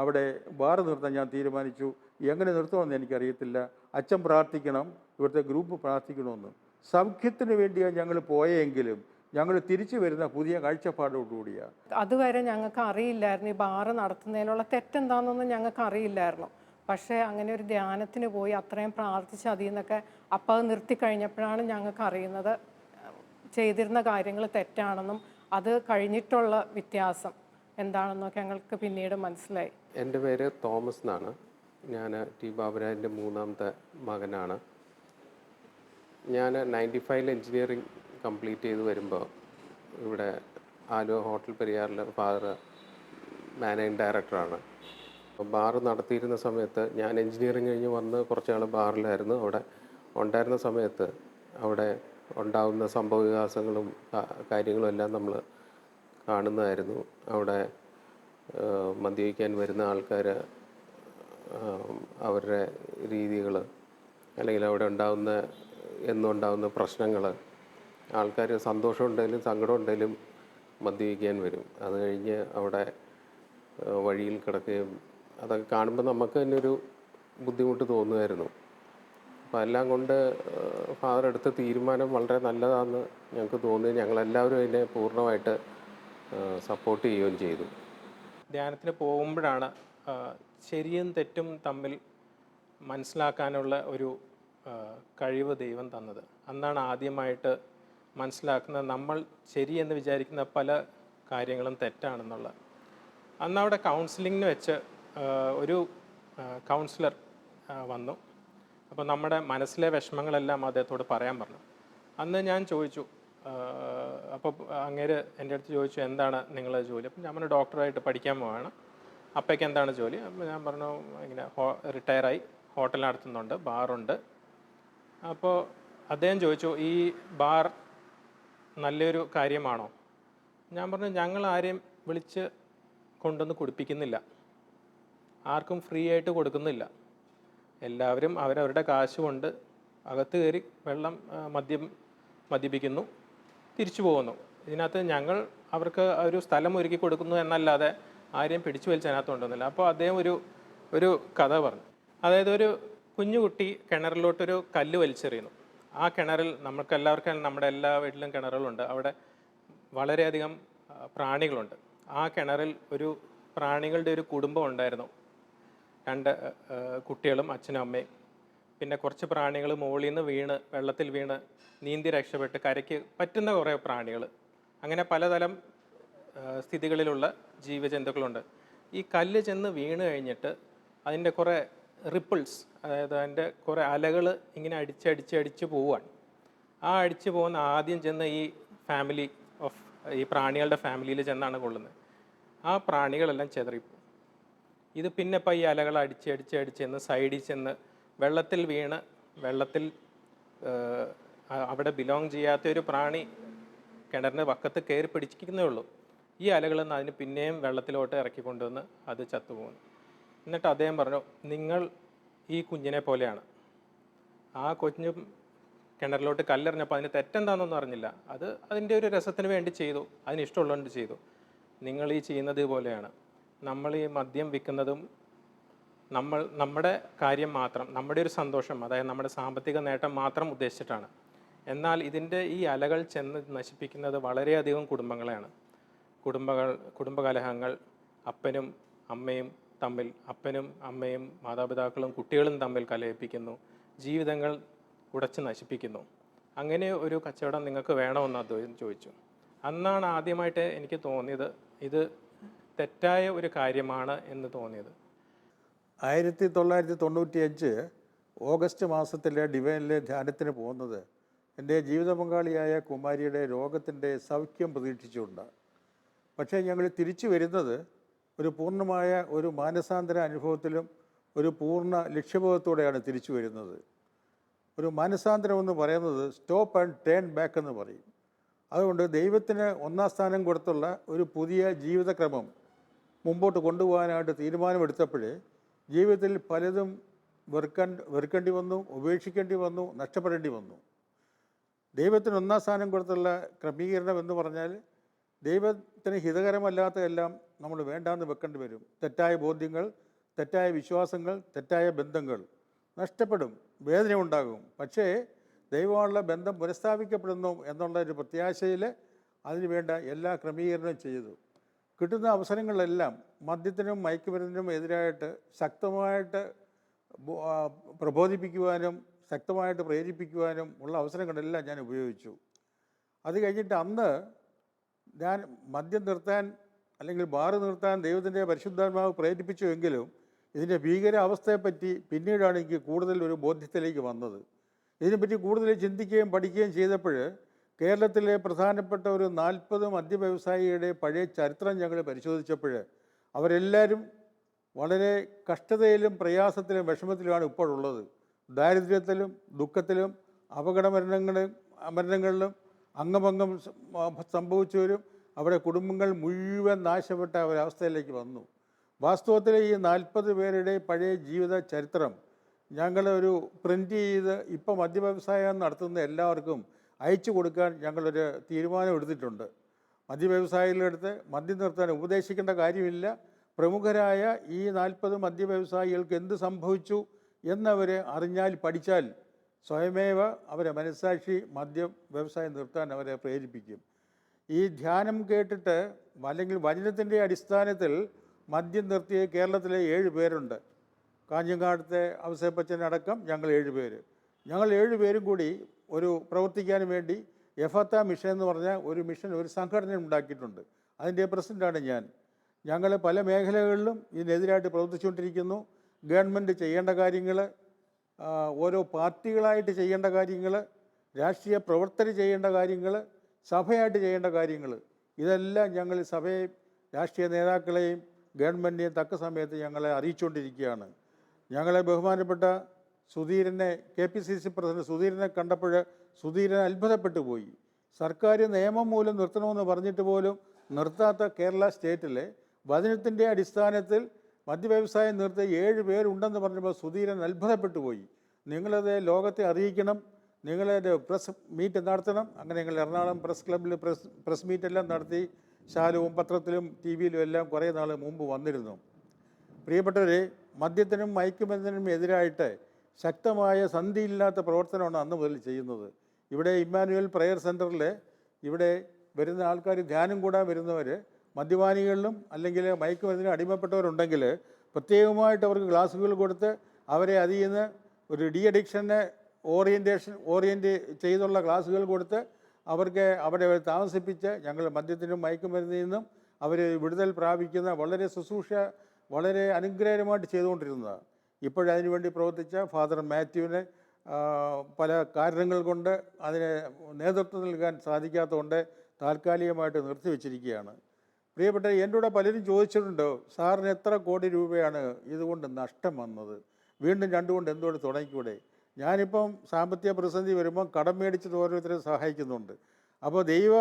അവിടെ ബാറ് നിർത്താൻ ഞാൻ തീരുമാനിച്ചു. എങ്ങനെ നിർത്തണമെന്ന് എനിക്കറിയത്തില്ല. അച്ഛൻ പ്രാർത്ഥിക്കണം, ഇവിടുത്തെ ഗ്രൂപ്പ് പ്രാർത്ഥിക്കണമെന്ന്. സൗഖ്യത്തിന് വേണ്ടിയാണ് ഞങ്ങൾ പോയെങ്കിലും ഞങ്ങൾ തിരിച്ചു വരുന്ന പുതിയ കാഴ്ചപ്പാടോടുകൂടിയാണ്. അതുവരെ ഞങ്ങൾക്ക് അറിയില്ലായിരുന്നു ഈ ബാറ് നടത്തുന്നതിലുള്ള തെറ്റെന്താണെന്നൊന്നും ഞങ്ങൾക്ക് അറിയില്ലായിരുന്നു. പക്ഷേ അങ്ങനെ ഒരു ധ്യാനത്തിന് പോയി അത്രയും പ്രാർത്ഥിച്ച് അതിൽ നിന്നൊക്കെ അപ്പോൾ അത് നിർത്തിക്കഴിഞ്ഞപ്പോഴാണ് ഞങ്ങൾക്ക് അറിയുന്നത് ചെയ്തിരുന്ന കാര്യങ്ങൾ തെറ്റാണെന്നും അത് കഴിഞ്ഞിട്ടുള്ള വ്യത്യാസം എന്താണെന്നൊക്കെ ഞങ്ങൾക്ക് പിന്നീട് മനസ്സിലായി. എൻ്റെ പേര് തോമസ് എന്നാണ്. ഞാൻ ടി ബാബുരാജിൻ്റെ മൂന്നാമത്തെ മകനാണ്. ഞാൻ 95-ൽ എൻജിനീയറിംഗ് കംപ്ലീറ്റ് ചെയ്ത് വരുമ്പോൾ ഇവിടെ ആലുവ ഹോട്ടൽ പെരിയാറിൽ ഫാദർ മാനേജിങ് ഡയറക്ടറാണ്. അപ്പോൾ ബാറ് നടത്തിയിരുന്ന സമയത്ത് ഞാൻ എൻജിനീയറിംഗ് കഴിഞ്ഞ് വന്ന് കുറച്ച് നാൾ ബാറിലായിരുന്നു. അവിടെ ഉണ്ടായിരുന്ന സമയത്ത് അവിടെ ഉണ്ടാകുന്ന സംഭവവികാസങ്ങളും കാര്യങ്ങളും എല്ലാം നമ്മൾ കാണുന്നതായിരുന്നു. അവിടെ മദ്യപിക്കാൻ വരുന്ന ആൾക്കാർ അവരുടെ രീതികൾ, അല്ലെങ്കിൽ അവിടെ എന്നുണ്ടാകുന്ന പ്രശ്നങ്ങൾ, ആൾക്കാർ സന്തോഷം ഉണ്ടെങ്കിലും സങ്കടം ഉണ്ടെങ്കിലും മദ്യപിക്കാൻ വരും. അത് കഴിഞ്ഞ് അവിടെ വഴിയിൽ കിടക്കുകയും അതൊക്കെ കാണുമ്പോൾ നമുക്ക് തന്നെ ഒരു ബുദ്ധിമുട്ട് തോന്നുമായിരുന്നു. അപ്പോൾ എല്ലാം കൊണ്ട് ഫാദർ എടുത്ത തീരുമാനം വളരെ നല്ലതാണെന്ന് ഞങ്ങൾക്ക് തോന്നി. ഞങ്ങളെല്ലാവരും അതിനെ പൂർണ്ണമായിട്ട് സപ്പോർട്ട് ചെയ്യുകയും ചെയ്തു. ധ്യാനത്തിന് പോകുമ്പോഴാണ് ശരിയും തെറ്റും തമ്മിൽ മനസ്സിലാക്കാനുള്ള ഒരു കഴിവ് ദൈവം തന്നത്. അന്നാണ് ആദ്യമായിട്ട് മനസ്സിലാക്കുന്നത് നമ്മൾ ശരിയെന്ന് വിചാരിക്കുന്ന പല കാര്യങ്ങളും തെറ്റാണെന്നുള്ള. അന്നവിടെ കൗൺസിലിങ്ങിന് വെച്ച് ഒരു കൗൺസിലർ വന്നു. അപ്പോൾ നമ്മുടെ മനസ്സിലെ വിഷമങ്ങളെല്ലാം അദ്ദേഹത്തോട് പറയാൻ പറഞ്ഞു. അന്ന് ഞാൻ ചോദിച്ചു, അപ്പോൾ അങ്ങേര് എൻ്റെ അടുത്ത് ചോദിച്ചു, എന്താണ് നിങ്ങളുടെ ജോലി? അപ്പം ഞാൻ പറഞ്ഞു, ഡോക്ടറായിട്ട് പഠിക്കാൻ പോവാണ്. അപ്പയ്ക്ക് എന്താണ് ജോലി? അപ്പോൾ ഞാൻ പറഞ്ഞു, ഇങ്ങനെ റിട്ടയറായി, ഹോട്ടൽ നടത്തുന്നുണ്ട്, ബാറുണ്ട്. അപ്പോൾ അദ്ദേഹം ചോദിച്ചു, ഈ ബാർ നല്ലൊരു കാര്യമാണോ? ഞാൻ പറഞ്ഞു, ഞങ്ങൾ ആരെയും വിളിച്ച് കൊണ്ടുവന്ന് കുടിപ്പിക്കുന്നില്ല, ആർക്കും ഫ്രീ ആയിട്ട് കൊടുക്കുന്നില്ല. എല്ലാവരും അവരവരുടെ കാശ് കൊണ്ട് അകത്ത് കയറി മദ്യപിക്കുന്നു, തിരിച്ചു പോകുന്നു. ഇതിനകത്ത് ഞങ്ങൾ അവർക്ക് ഒരു സ്ഥലം ഒരുക്കി കൊടുക്കുന്നു എന്നല്ലാതെ ആരെയും പിടിച്ചു വലിച്ചതിനകത്ത് കൊണ്ടുവന്നില്ല. അപ്പോൾ അദ്ദേഹം ഒരു കഥ പറഞ്ഞു. അതായത് ഒരു കുഞ്ഞുകുട്ടി കിണറിലോട്ടൊരു കല്ല് വലിച്ചെറിയുന്നു. ആ കിണറിൽ നമുക്കെല്ലാവർക്കും, നമ്മുടെ എല്ലാ വീട്ടിലും കിണറുകളുണ്ട്, അവിടെ വളരെയധികം പ്രാണികളുണ്ട്. ആ കിണറിൽ ഒരു പ്രാണികളുടെ ഒരു കുടുംബം ഉണ്ടായിരുന്നു. 2 കുട്ടികളും അച്ഛനും അമ്മയും. പിന്നെ കുറച്ച് പ്രാണികൾ മുകളിൽ നിന്ന് വെള്ളത്തിൽ വീണ് നീന്തി രക്ഷപ്പെട്ട് കരയ്ക്ക് പറ്റുന്ന കുറേ പ്രാണികൾ. അങ്ങനെ പലതരം സ്ഥിതികളിലുള്ള ജീവജന്തുക്കളുണ്ട്. ഈ കല്ല് ചെന്ന് വീണ് കഴിഞ്ഞിട്ട് അതിൻ്റെ കുറേ റിപ്പിൾസ്, അതായത് അതിൻ്റെ കുറേ അലകൾ ഇങ്ങനെ അടിച്ച് പോവുകയാണ്. ആ അടിച്ച് പോകുന്ന ആദ്യം ചെന്ന് ഈ പ്രാണികളുടെ ഫാമിലിയിൽ ചെന്നാണ് കൊള്ളുന്നത്. ആ പ്രാണികളെല്ലാം ചെതറിപ്പോവും. ഇത് പിന്നെ ഇപ്പോൾ ഈ അലകൾ അടിച്ച് സൈഡിൽ ചെന്ന് വെള്ളത്തിൽ വീണ് അവിടെ ബിലോങ് ചെയ്യാത്ത ഒരു പ്രാണി കിണറിൻ്റെ വക്കത്ത് കയറി പിടിക്കുന്നേ ഉള്ളൂ. ഈ അലകളെന്ന് അതിന് പിന്നെയും വെള്ളത്തിലോട്ട് ഇറക്കി കൊണ്ടുവന്ന് അത് ചത്തുപോകുന്നു. എന്നിട്ട് അദ്ദേഹം പറഞ്ഞു, നിങ്ങൾ ഈ കുഞ്ഞിനെ പോലെയാണ്. ആ കുഞ്ഞും കിണറിലോട്ട് കല്ലെറിഞ്ഞപ്പോൾ അതിന് തെറ്റെന്താണെന്നൊന്നും അറിഞ്ഞില്ല. അത് അതിൻ്റെ ഒരു രസത്തിന് വേണ്ടി ചെയ്തു, അതിന് ഇഷ്ടമുള്ളതുകൊണ്ട് ചെയ്തു. നിങ്ങൾ ഈ ചെയ്യുന്നത് പോലെയാണ്. നമ്മൾ ഈ മദ്യം വിൽക്കുന്നതും നമ്മുടെ കാര്യം മാത്രം, നമ്മുടെ ഒരു സന്തോഷം, അതായത് നമ്മുടെ സാമ്പത്തിക നേട്ടം മാത്രം ഉദ്ദേശിച്ചിട്ടാണ്. എന്നാൽ ഇതിൻ്റെ ഈ അലകൾ ചെന്ന് നശിപ്പിക്കുന്നത് വളരെയധികം കുടുംബങ്ങളെയാണ്. കുടുംബകലഹങ്ങൾ, അപ്പനും അമ്മയും മാതാപിതാക്കളും കുട്ടികളും തമ്മിൽ കലഹിപ്പിക്കുന്നു, ജീവിതങ്ങൾ ഉടച്ച് നശിപ്പിക്കുന്നു. അങ്ങനെ ഒരു കച്ചവടം നിങ്ങൾക്ക് വേണമെന്ന് അദ്ദേഹം ചോദിച്ചു. അന്നാണ് ആദ്യമായിട്ട് എനിക്ക് തോന്നിയത് ഇത് തെറ്റായ ഒരു കാര്യമാണ് എന്ന് തോന്നിയത്. 1995 ഓഗസ്റ്റ് മാസത്തിലെ ഡിവൈനിലെ ധ്യാനത്തിന് പോകുന്നത് എൻ്റെ ജീവിത പങ്കാളിയായ കുമാരിയുടെ രോഗത്തിൻ്റെ സൗഖ്യം പ്രതീക്ഷിച്ചുകൊണ്ടാണ്. പക്ഷേ ഞങ്ങൾ തിരിച്ചു വരുന്നത് ഒരു പൂർണ്ണമായ ഒരു മാനസാന്തര അനുഭവത്തിലും ഒരു പൂർണ്ണ ലക്ഷ്യബോധത്തോടെയാണ് തിരിച്ചു വരുന്നത്. ഒരു മാനസാന്തരം എന്ന് പറയുന്നത് സ്റ്റോപ്പ് ആൻഡ് ടേൺ ബാക്ക് എന്ന് പറയും. അതുകൊണ്ട് ദൈവത്തിന് ഒന്നാം സ്ഥാനം കൊടുത്തുള്ള ഒരു പുതിയ ജീവിതക്രമം മുമ്പോട്ട് കൊണ്ടുപോകാനായിട്ട് തീരുമാനമെടുത്തപ്പോൾ ജീവിതത്തിൽ പലതും വെറുക്കേണ്ടി വന്നു, ഉപേക്ഷിക്കേണ്ടി വന്നു, നഷ്ടപ്പെടേണ്ടി വന്നു. ദൈവത്തിന് ഒന്നാം സ്ഥാനം കൊടുത്തുള്ള ക്രമീകരണം എന്ന് പറഞ്ഞാൽ ദൈവത്തിന് ഹിതകരമല്ലാത്തതെല്ലാം നമ്മൾ വേണ്ടാന്ന് വെക്കേണ്ടി വരും. തെറ്റായ ബോധ്യങ്ങൾ, തെറ്റായ വിശ്വാസങ്ങൾ, തെറ്റായ ബന്ധങ്ങൾ നഷ്ടപ്പെടും, വേദന ഉണ്ടാകും. പക്ഷേ ദൈവമുള്ള ബന്ധം പുനഃസ്ഥാപിക്കപ്പെടുന്നു എന്നുള്ള ഒരു പ്രത്യാശയിൽ അതിനുവേണ്ട എല്ലാ ക്രമീകരണവും ചെയ്തു. കിട്ടുന്ന അവസരങ്ങളിലെല്ലാം മദ്യത്തിനും മയക്കുമരുന്നിനും എതിരായിട്ട് ശക്തമായിട്ട് പ്രബോധിപ്പിക്കുവാനും ശക്തമായിട്ട് പ്രേരിപ്പിക്കുവാനും ഉള്ള അവസരങ്ങളെല്ലാം ഞാൻ ഉപയോഗിച്ചു. അത് കഴിഞ്ഞിട്ട് അന്ന് ഞാൻ മദ്യം നിർത്താൻ അല്ലെങ്കിൽ ബാറ് നിർത്താൻ ദൈവത്തിൻ്റെ പരിശുദ്ധാത്മാവ് പ്രേരിപ്പിച്ചുവെങ്കിലും ഇതിൻ്റെ ഭീകരാവസ്ഥയെപ്പറ്റി പിന്നീടാണ് എനിക്ക് കൂടുതൽ ഒരു ബോധ്യത്തിലേക്ക് വന്നത്. ഇതിനെപ്പറ്റി കൂടുതൽ ചിന്തിക്കുകയും പഠിക്കുകയും ചെയ്തപ്പോൾ കേരളത്തിലെ പ്രധാനപ്പെട്ട ഒരു 40 മദ്യവ്യവസായിയുടെ പഴയ ചരിത്രം ഞങ്ങൾ പരിശോധിച്ചപ്പോൾ അവരെല്ലാവരും വളരെ കഷ്ടതയിലും പ്രയാസത്തിലും വിഷമത്തിലുമാണ് ഇപ്പോഴുള്ളത്. ദാരിദ്ര്യത്തിലും ദുഃഖത്തിലും മരണങ്ങളിലും അംഗഭംഗം സംഭവിച്ചവരും അവരുടെ കുടുംബങ്ങൾ മുഴുവൻ നാശപ്പെട്ട ഒരവസ്ഥയിലേക്ക് വന്നു. വാസ്തവത്തിൽ ഈ 40 പേരുടെ പഴയ ജീവിത ചരിത്രം ഞങ്ങൾ ഒരു പ്രിൻ്റ് ചെയ്ത് ഇപ്പോൾ മദ്യവ്യവസായം നടത്തുന്ന എല്ലാവർക്കും അയച്ചു കൊടുക്കാൻ ഞങ്ങളൊരു തീരുമാനം എടുത്തിട്ടുണ്ട്. മദ്യവ്യവസായികളെടുത്ത് മദ്യം നിർത്താൻ ഉപദേശിക്കേണ്ട കാര്യമില്ല. പ്രമുഖരായ ഈ 40 മദ്യവ്യവസായികൾക്ക് എന്ത് സംഭവിച്ചു എന്നവർ അറിഞ്ഞാൽ പഠിച്ചാൽ സ്വയമേവ അവരെ മനസ്സാക്ഷി മദ്യ വ്യവസായം നിർത്താൻ അവരെ പ്രേരിപ്പിക്കും. ഈ ധ്യാനം കേട്ടിട്ട് അല്ലെങ്കിൽ വചനത്തിൻ്റെ അടിസ്ഥാനത്തിൽ മദ്യം നിർത്തിയ കേരളത്തിലെ 7 പേരുണ്ട്. കാഞ്ഞങ്ങാടത്തെ ഔസേപ്പച്ചനടക്കം ഞങ്ങൾ 7 പേര്. ഞങ്ങൾ 7 പേരും കൂടി ഒരു പ്രവർത്തിക്കാൻ വേണ്ടി എഫത്ത മിഷൻ എന്ന് പറഞ്ഞ ഒരു മിഷൻ, ഒരു സംഘടന ഉണ്ടാക്കിയിട്ടുണ്ട്. അതിൻ്റെ പ്രസിഡൻ്റാണ് ഞാൻ. ഞങ്ങൾ പല മേഖലകളിലും ഇതിനെതിരായിട്ട് പ്രവർത്തിച്ചുകൊണ്ടിരിക്കുന്നു. ഗവൺമെൻറ് ചെയ്യേണ്ട കാര്യങ്ങൾ, ഓരോ പാർട്ടികളായിട്ട് ചെയ്യേണ്ട കാര്യങ്ങൾ, രാഷ്ട്രീയ പ്രവർത്തകർ ചെയ്യേണ്ട കാര്യങ്ങൾ, സഭയായിട്ട് ചെയ്യേണ്ട കാര്യങ്ങൾ, ഇതെല്ലാം ഞങ്ങൾ സഭയെയും രാഷ്ട്രീയ നേതാക്കളെയും ഗവൺമെൻറ്റിനെയും തക്ക സമയത്ത് ഞങ്ങളെ അറിയിച്ചുകൊണ്ടിരിക്കുകയാണ്. ഞങ്ങളെ ബഹുമാനപ്പെട്ട സുധീരനെ, KPCC പ്രസിഡന്റ് സുധീരനെ കണ്ടപ്പോൾ സുധീരൻ അത്ഭുതപ്പെട്ടു പോയി. സർക്കാർ നിയമം മൂലം നിർത്തണമെന്ന് പറഞ്ഞിട്ട് പോലും നിർത്താത്ത കേരള സ്റ്റേറ്റിലെ വചനത്തിൻ്റെ അടിസ്ഥാനത്തിൽ മദ്യവ്യവസായം നിർത്തി 7 പേരുണ്ടെന്ന് പറഞ്ഞപ്പോൾ സുധീരൻ അത്ഭുതപ്പെട്ടു പോയി. നിങ്ങളത് ലോകത്തെ അറിയിക്കണം, നിങ്ങളത് പ്രസ് മീറ്റ് നടത്തണം. അങ്ങനെ ഞങ്ങൾ എറണാകുളം പ്രസ് ക്ലബ്ബിൽ പ്രസ് മീറ്റെല്ലാം നടത്തി ശാലവും പത്രത്തിലും TV-യിലും എല്ലാം കുറേ നാൾ മുമ്പ് വന്നിരുന്നു. പ്രിയപ്പെട്ടവരെ, മദ്യത്തിനും മയക്കുമരുന്നിനും എതിരായിട്ട് ശക്തമായ സന്ധിയില്ലാത്ത പ്രവർത്തനമാണ് അന്ന് മുതൽ ചെയ്യുന്നത്. ഇവിടെ ഇമ്മാനുവൽ പ്രയർ സെൻറ്ററിൽ ഇവിടെ വരുന്ന ആൾക്കാർ, ധ്യാനം കൂടാൻ വരുന്നവർ മദ്യപാനികളിലും അല്ലെങ്കിൽ മയക്കുമരുന്നിനും അടിമപ്പെട്ടവരുണ്ടെങ്കിൽ പ്രത്യേകമായിട്ട് അവർക്ക് ക്ലാസ്സുകൾ കൊടുത്ത് അവരെ അതിൽ നിന്ന് ഒരു ഡി അഡിക്ഷനെ ഓറിയൻറ്റ് ചെയ്തുള്ള ക്ലാസ്സുകൾ കൊടുത്ത് അവർക്ക് അവിടെ താമസിപ്പിച്ച് ഞങ്ങൾ മദ്യത്തിനും മയക്കുമരുന്നിൽ നിന്നും അവർ വിടുതൽ പ്രാപിക്കുന്ന വളരെ ശുശ്രൂഷ വളരെ അനുഗ്രഹമായിട്ട് ചെയ്തുകൊണ്ടിരുന്നതാണ്. ഇപ്പോഴതിനുവേണ്ടി പ്രവർത്തിച്ച ഫാദർ മാത്യുവിനെ പല കാരണങ്ങൾ കൊണ്ട് അതിന് നേതൃത്വം നൽകാൻ സാധിക്കാത്തതുകൊണ്ട് താൽക്കാലികമായിട്ട് നിർത്തിവെച്ചിരിക്കുകയാണ്. പ്രിയപ്പെട്ട എന്നോട് പലരും ചോദിച്ചിട്ടുണ്ട്, സാറിന് എത്ര കോടി രൂപയാണ് ഇതുകൊണ്ട് നഷ്ടം വന്നത്, വീണ്ടും 2 കൊണ്ട് എന്തുകൊണ്ട് തുടങ്ങിക്കൂടെ? ഞാനിപ്പം സാമ്പത്തിക പ്രതിസന്ധി വരുമ്പം കടം മേടിച്ചത് ഓരോരുത്തരെ സഹായിക്കുന്നുണ്ട്. അപ്പോൾ ദൈവ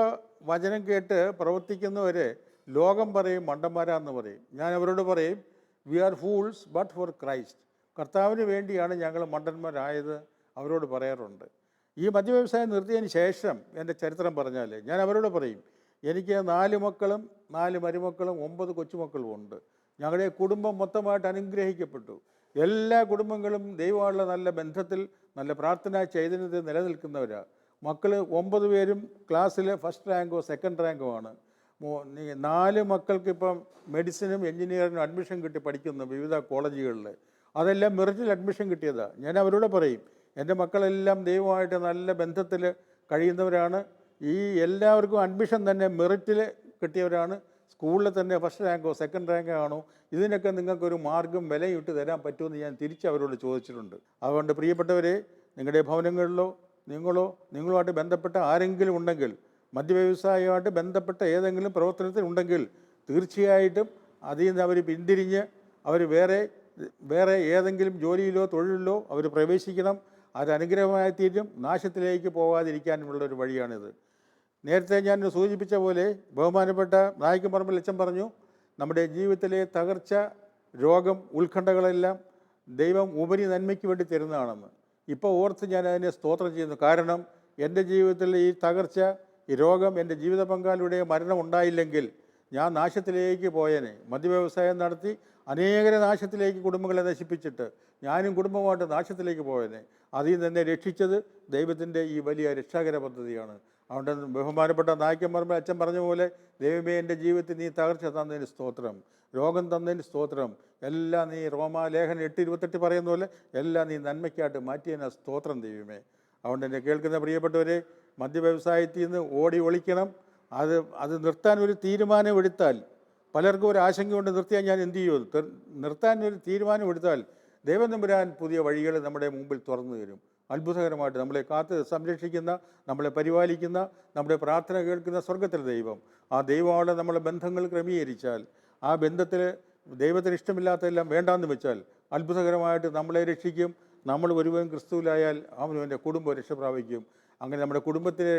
വചനം കേട്ട് പ്രവർത്തിക്കുന്നവരെ ലോകം പറയും മണ്ടന്മാരാന്ന് പറയും. ഞാൻ അവരോട് പറയും, we are fools but for Christ. കർത്താവിന് വേണ്ടിയാണ് ഞങ്ങൾ മണ്ടന്മാരായത് അവരോട് പറയാറുണ്ട്. ഈ മദ്യവ്യവസായം നിർത്തിയതിന് ശേഷം എൻ്റെ ചരിത്രം പറഞ്ഞാൽ ഞാൻ അവരോട് പറയും, എനിക്ക് 4 മക്കളും 4 മരുമക്കളും 9 കൊച്ചുമക്കളും ഉണ്ട്. ഞങ്ങളുടെ കുടുംബം മൊത്തമായിട്ട് അനുഗ്രഹിക്കപ്പെട്ടു. എല്ലാ കുടുംബങ്ങളും ദൈവമുള്ള നല്ല ബന്ധത്തിൽ നല്ല പ്രാർത്ഥനാ ചൈതന്യത്തിൽ നിലനിൽക്കുന്നവരാണ്. മക്കൾ 9 പേരും ക്ലാസ്സിൽ ഫസ്റ്റ് റാങ്കോ സെക്കൻഡ് റാങ്കോ ആണ്. 4 മക്കൾക്ക് ഇപ്പം മെഡിസിനും എൻജിനീയറിനും അഡ്മിഷൻ കിട്ടി പഠിക്കുന്നു വിവിധ കോളേജുകളിൽ. അതെല്ലാം മെറിറ്റിൽ അഡ്മിഷൻ കിട്ടിയതാണ്. ഞാൻ അവരോട് പറയും, എൻ്റെ മക്കളെല്ലാം ദൈവമായിട്ട് നല്ല ബന്ധത്തിൽ കഴിയുന്നവരാണ്. ഈ എല്ലാവർക്കും അഡ്മിഷൻ തന്നെ മെറിറ്റിൽ കിട്ടിയവരാണ്. സ്കൂളിൽ തന്നെ ഫസ്റ്റ് റാങ്കോ സെക്കൻഡ് റാങ്കോ ആണോ, ഇതിനൊക്കെ നിങ്ങൾക്കൊരു മാർഗം വിലയിട്ട് തരാൻ പറ്റുമെന്ന് ഞാൻ തിരിച്ച് അവരോട് ചോദിച്ചിട്ടുണ്ട്. അതുകൊണ്ട് പ്രിയപ്പെട്ടവരെ, നിങ്ങളുടെ ഭവനങ്ങളിലോ നിങ്ങളുമായിട്ട് ബന്ധപ്പെട്ട ആരെങ്കിലും ഉണ്ടെങ്കിൽ, മദ്യവ്യവസായവുമായിട്ട് ബന്ധപ്പെട്ട ഏതെങ്കിലും പ്രവർത്തനത്തിലുണ്ടെങ്കിൽ തീർച്ചയായിട്ടും അതിൽ നിന്ന് അവർ പിന്തിരിഞ്ഞ് അവർ വേറെ ഏതെങ്കിലും ജോലിയിലോ തൊഴിലിലോ അവർ പ്രവേശിക്കണം. അത് അനുഗ്രഹമായി തീരും, നാശത്തിലേക്ക് പോകാതിരിക്കാനുമുള്ളൊരു വഴിയാണിത്. നേരത്തെ ഞാൻ സൂചിപ്പിച്ച പോലെ ബഹുമാനപ്പെട്ട നായിക്കമ്പറമ്പിൽ അച്ഛൻ പറഞ്ഞു, നമ്മുടെ ജീവിതത്തിലെ തകർച്ച, രോഗം, ഉത്കണ്ഠകളെല്ലാം ദൈവം ഉപരി നന്മയ്ക്ക് വേണ്ടി തരുന്നതാണെന്ന്. ഇപ്പോൾ ഓർത്ത് ഞാൻ അതിനെ സ്തോത്രം ചെയ്യുന്നു. കാരണം എൻ്റെ ജീവിതത്തിൽ ഈ തകർച്ച, ഈ രോഗം, എൻ്റെ ജീവിത പങ്കാളിയുടെ മരണം ഉണ്ടായില്ലെങ്കിൽ ഞാൻ നാശത്തിലേക്ക് പോയേനെ. മദ്യവ്യവസായം നടത്തി അനേകരെ നാശത്തിലേക്ക് കുടുംബങ്ങളെ നശിപ്പിച്ചിട്ട് ഞാനും കുടുംബമായിട്ട് നാശത്തിലേക്ക് പോയേനെ. അതിൽ നിന്ന് എന്നെ രക്ഷിച്ചത് ദൈവത്തിൻ്റെ ഈ വലിയ രക്ഷാകര പദ്ധതിയാണ്. അതുകൊണ്ട് ബഹുമാനപ്പെട്ട നായിക്കമ്പറമ്പിൽ അച്ഛൻ പറഞ്ഞ പോലെ, ദൈവമേ എൻ്റെ ജീവിതത്തിൽ നീ തകർച്ച തന്നതിന് സ്തോത്രം, രോഗം തന്നതിന് സ്തോത്രം, എല്ലാം നീ റോമാലേഖനം 8:28 പറയുന്ന പോലെ എല്ലാം നീ നന്മയ്ക്കായിട്ട് മാറ്റിയതിന് സ്തോത്രം ദൈവമേ. അതുകൊണ്ട് എന്നെ കേൾക്കുന്ന പ്രിയപ്പെട്ടവരെ, മദ്യവ്യവസായത്തിൽ നിന്ന് ഓടി ഒളിക്കണം. അത് നിർത്താൻ ഒരു തീരുമാനം എടുത്താൽ, പലർക്കും ഒരു ആശങ്കയുണ്ട്, നിർത്തിയാൽ ഞാൻ എന്ത് ചെയ്യും? നിർത്താൻ ഒരു തീരുമാനം എടുത്താൽ ദൈവം തമ്പുരാൻ പുതിയ വഴികൾ നമ്മുടെ മുമ്പിൽ തുറന്നു തരും. അത്ഭുതകരമായിട്ട് നമ്മളെ കാത്ത് സംരക്ഷിക്കുന്ന, നമ്മളെ പരിപാലിക്കുന്ന, നമ്മുടെ പ്രാർത്ഥന കേൾക്കുന്ന സ്വർഗത്തിലെ ദൈവം, ആ ദൈവമാണ് നമ്മളെ ബന്ധങ്ങൾ ക്രമീകരിച്ചാൽ, ആ ബന്ധത്തിൽ ദൈവത്തിന് ഇഷ്ടമില്ലാത്തതെല്ലാം വേണ്ടാന്ന് വെച്ചാൽ അത്ഭുതകരമായിട്ട് നമ്മളെ രക്ഷിക്കും. നമ്മൾ ഒരുവൻ ക്രിസ്തുവിലായാൽ അവനും എൻ്റെ കുടുംബം രക്ഷ പ്രാപിക്കും. അങ്ങനെ നമ്മുടെ കുടുംബത്തിലെ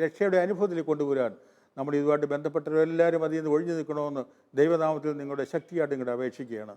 രക്ഷയുടെ അനുഭവത്തിൽ കൊണ്ടുവരാൻ നമ്മൾ ഇതുമായിട്ട് ബന്ധപ്പെട്ടവരെല്ലാവരും അതിൽ നിന്ന് ഒഴിഞ്ഞു നിൽക്കണമെന്ന് ദൈവനാമത്തിൽ നിങ്ങളുടെ ശക്തിയായിട്ട് ഇങ്ങോട്ട് അപേക്ഷിക്കുകയാണ്.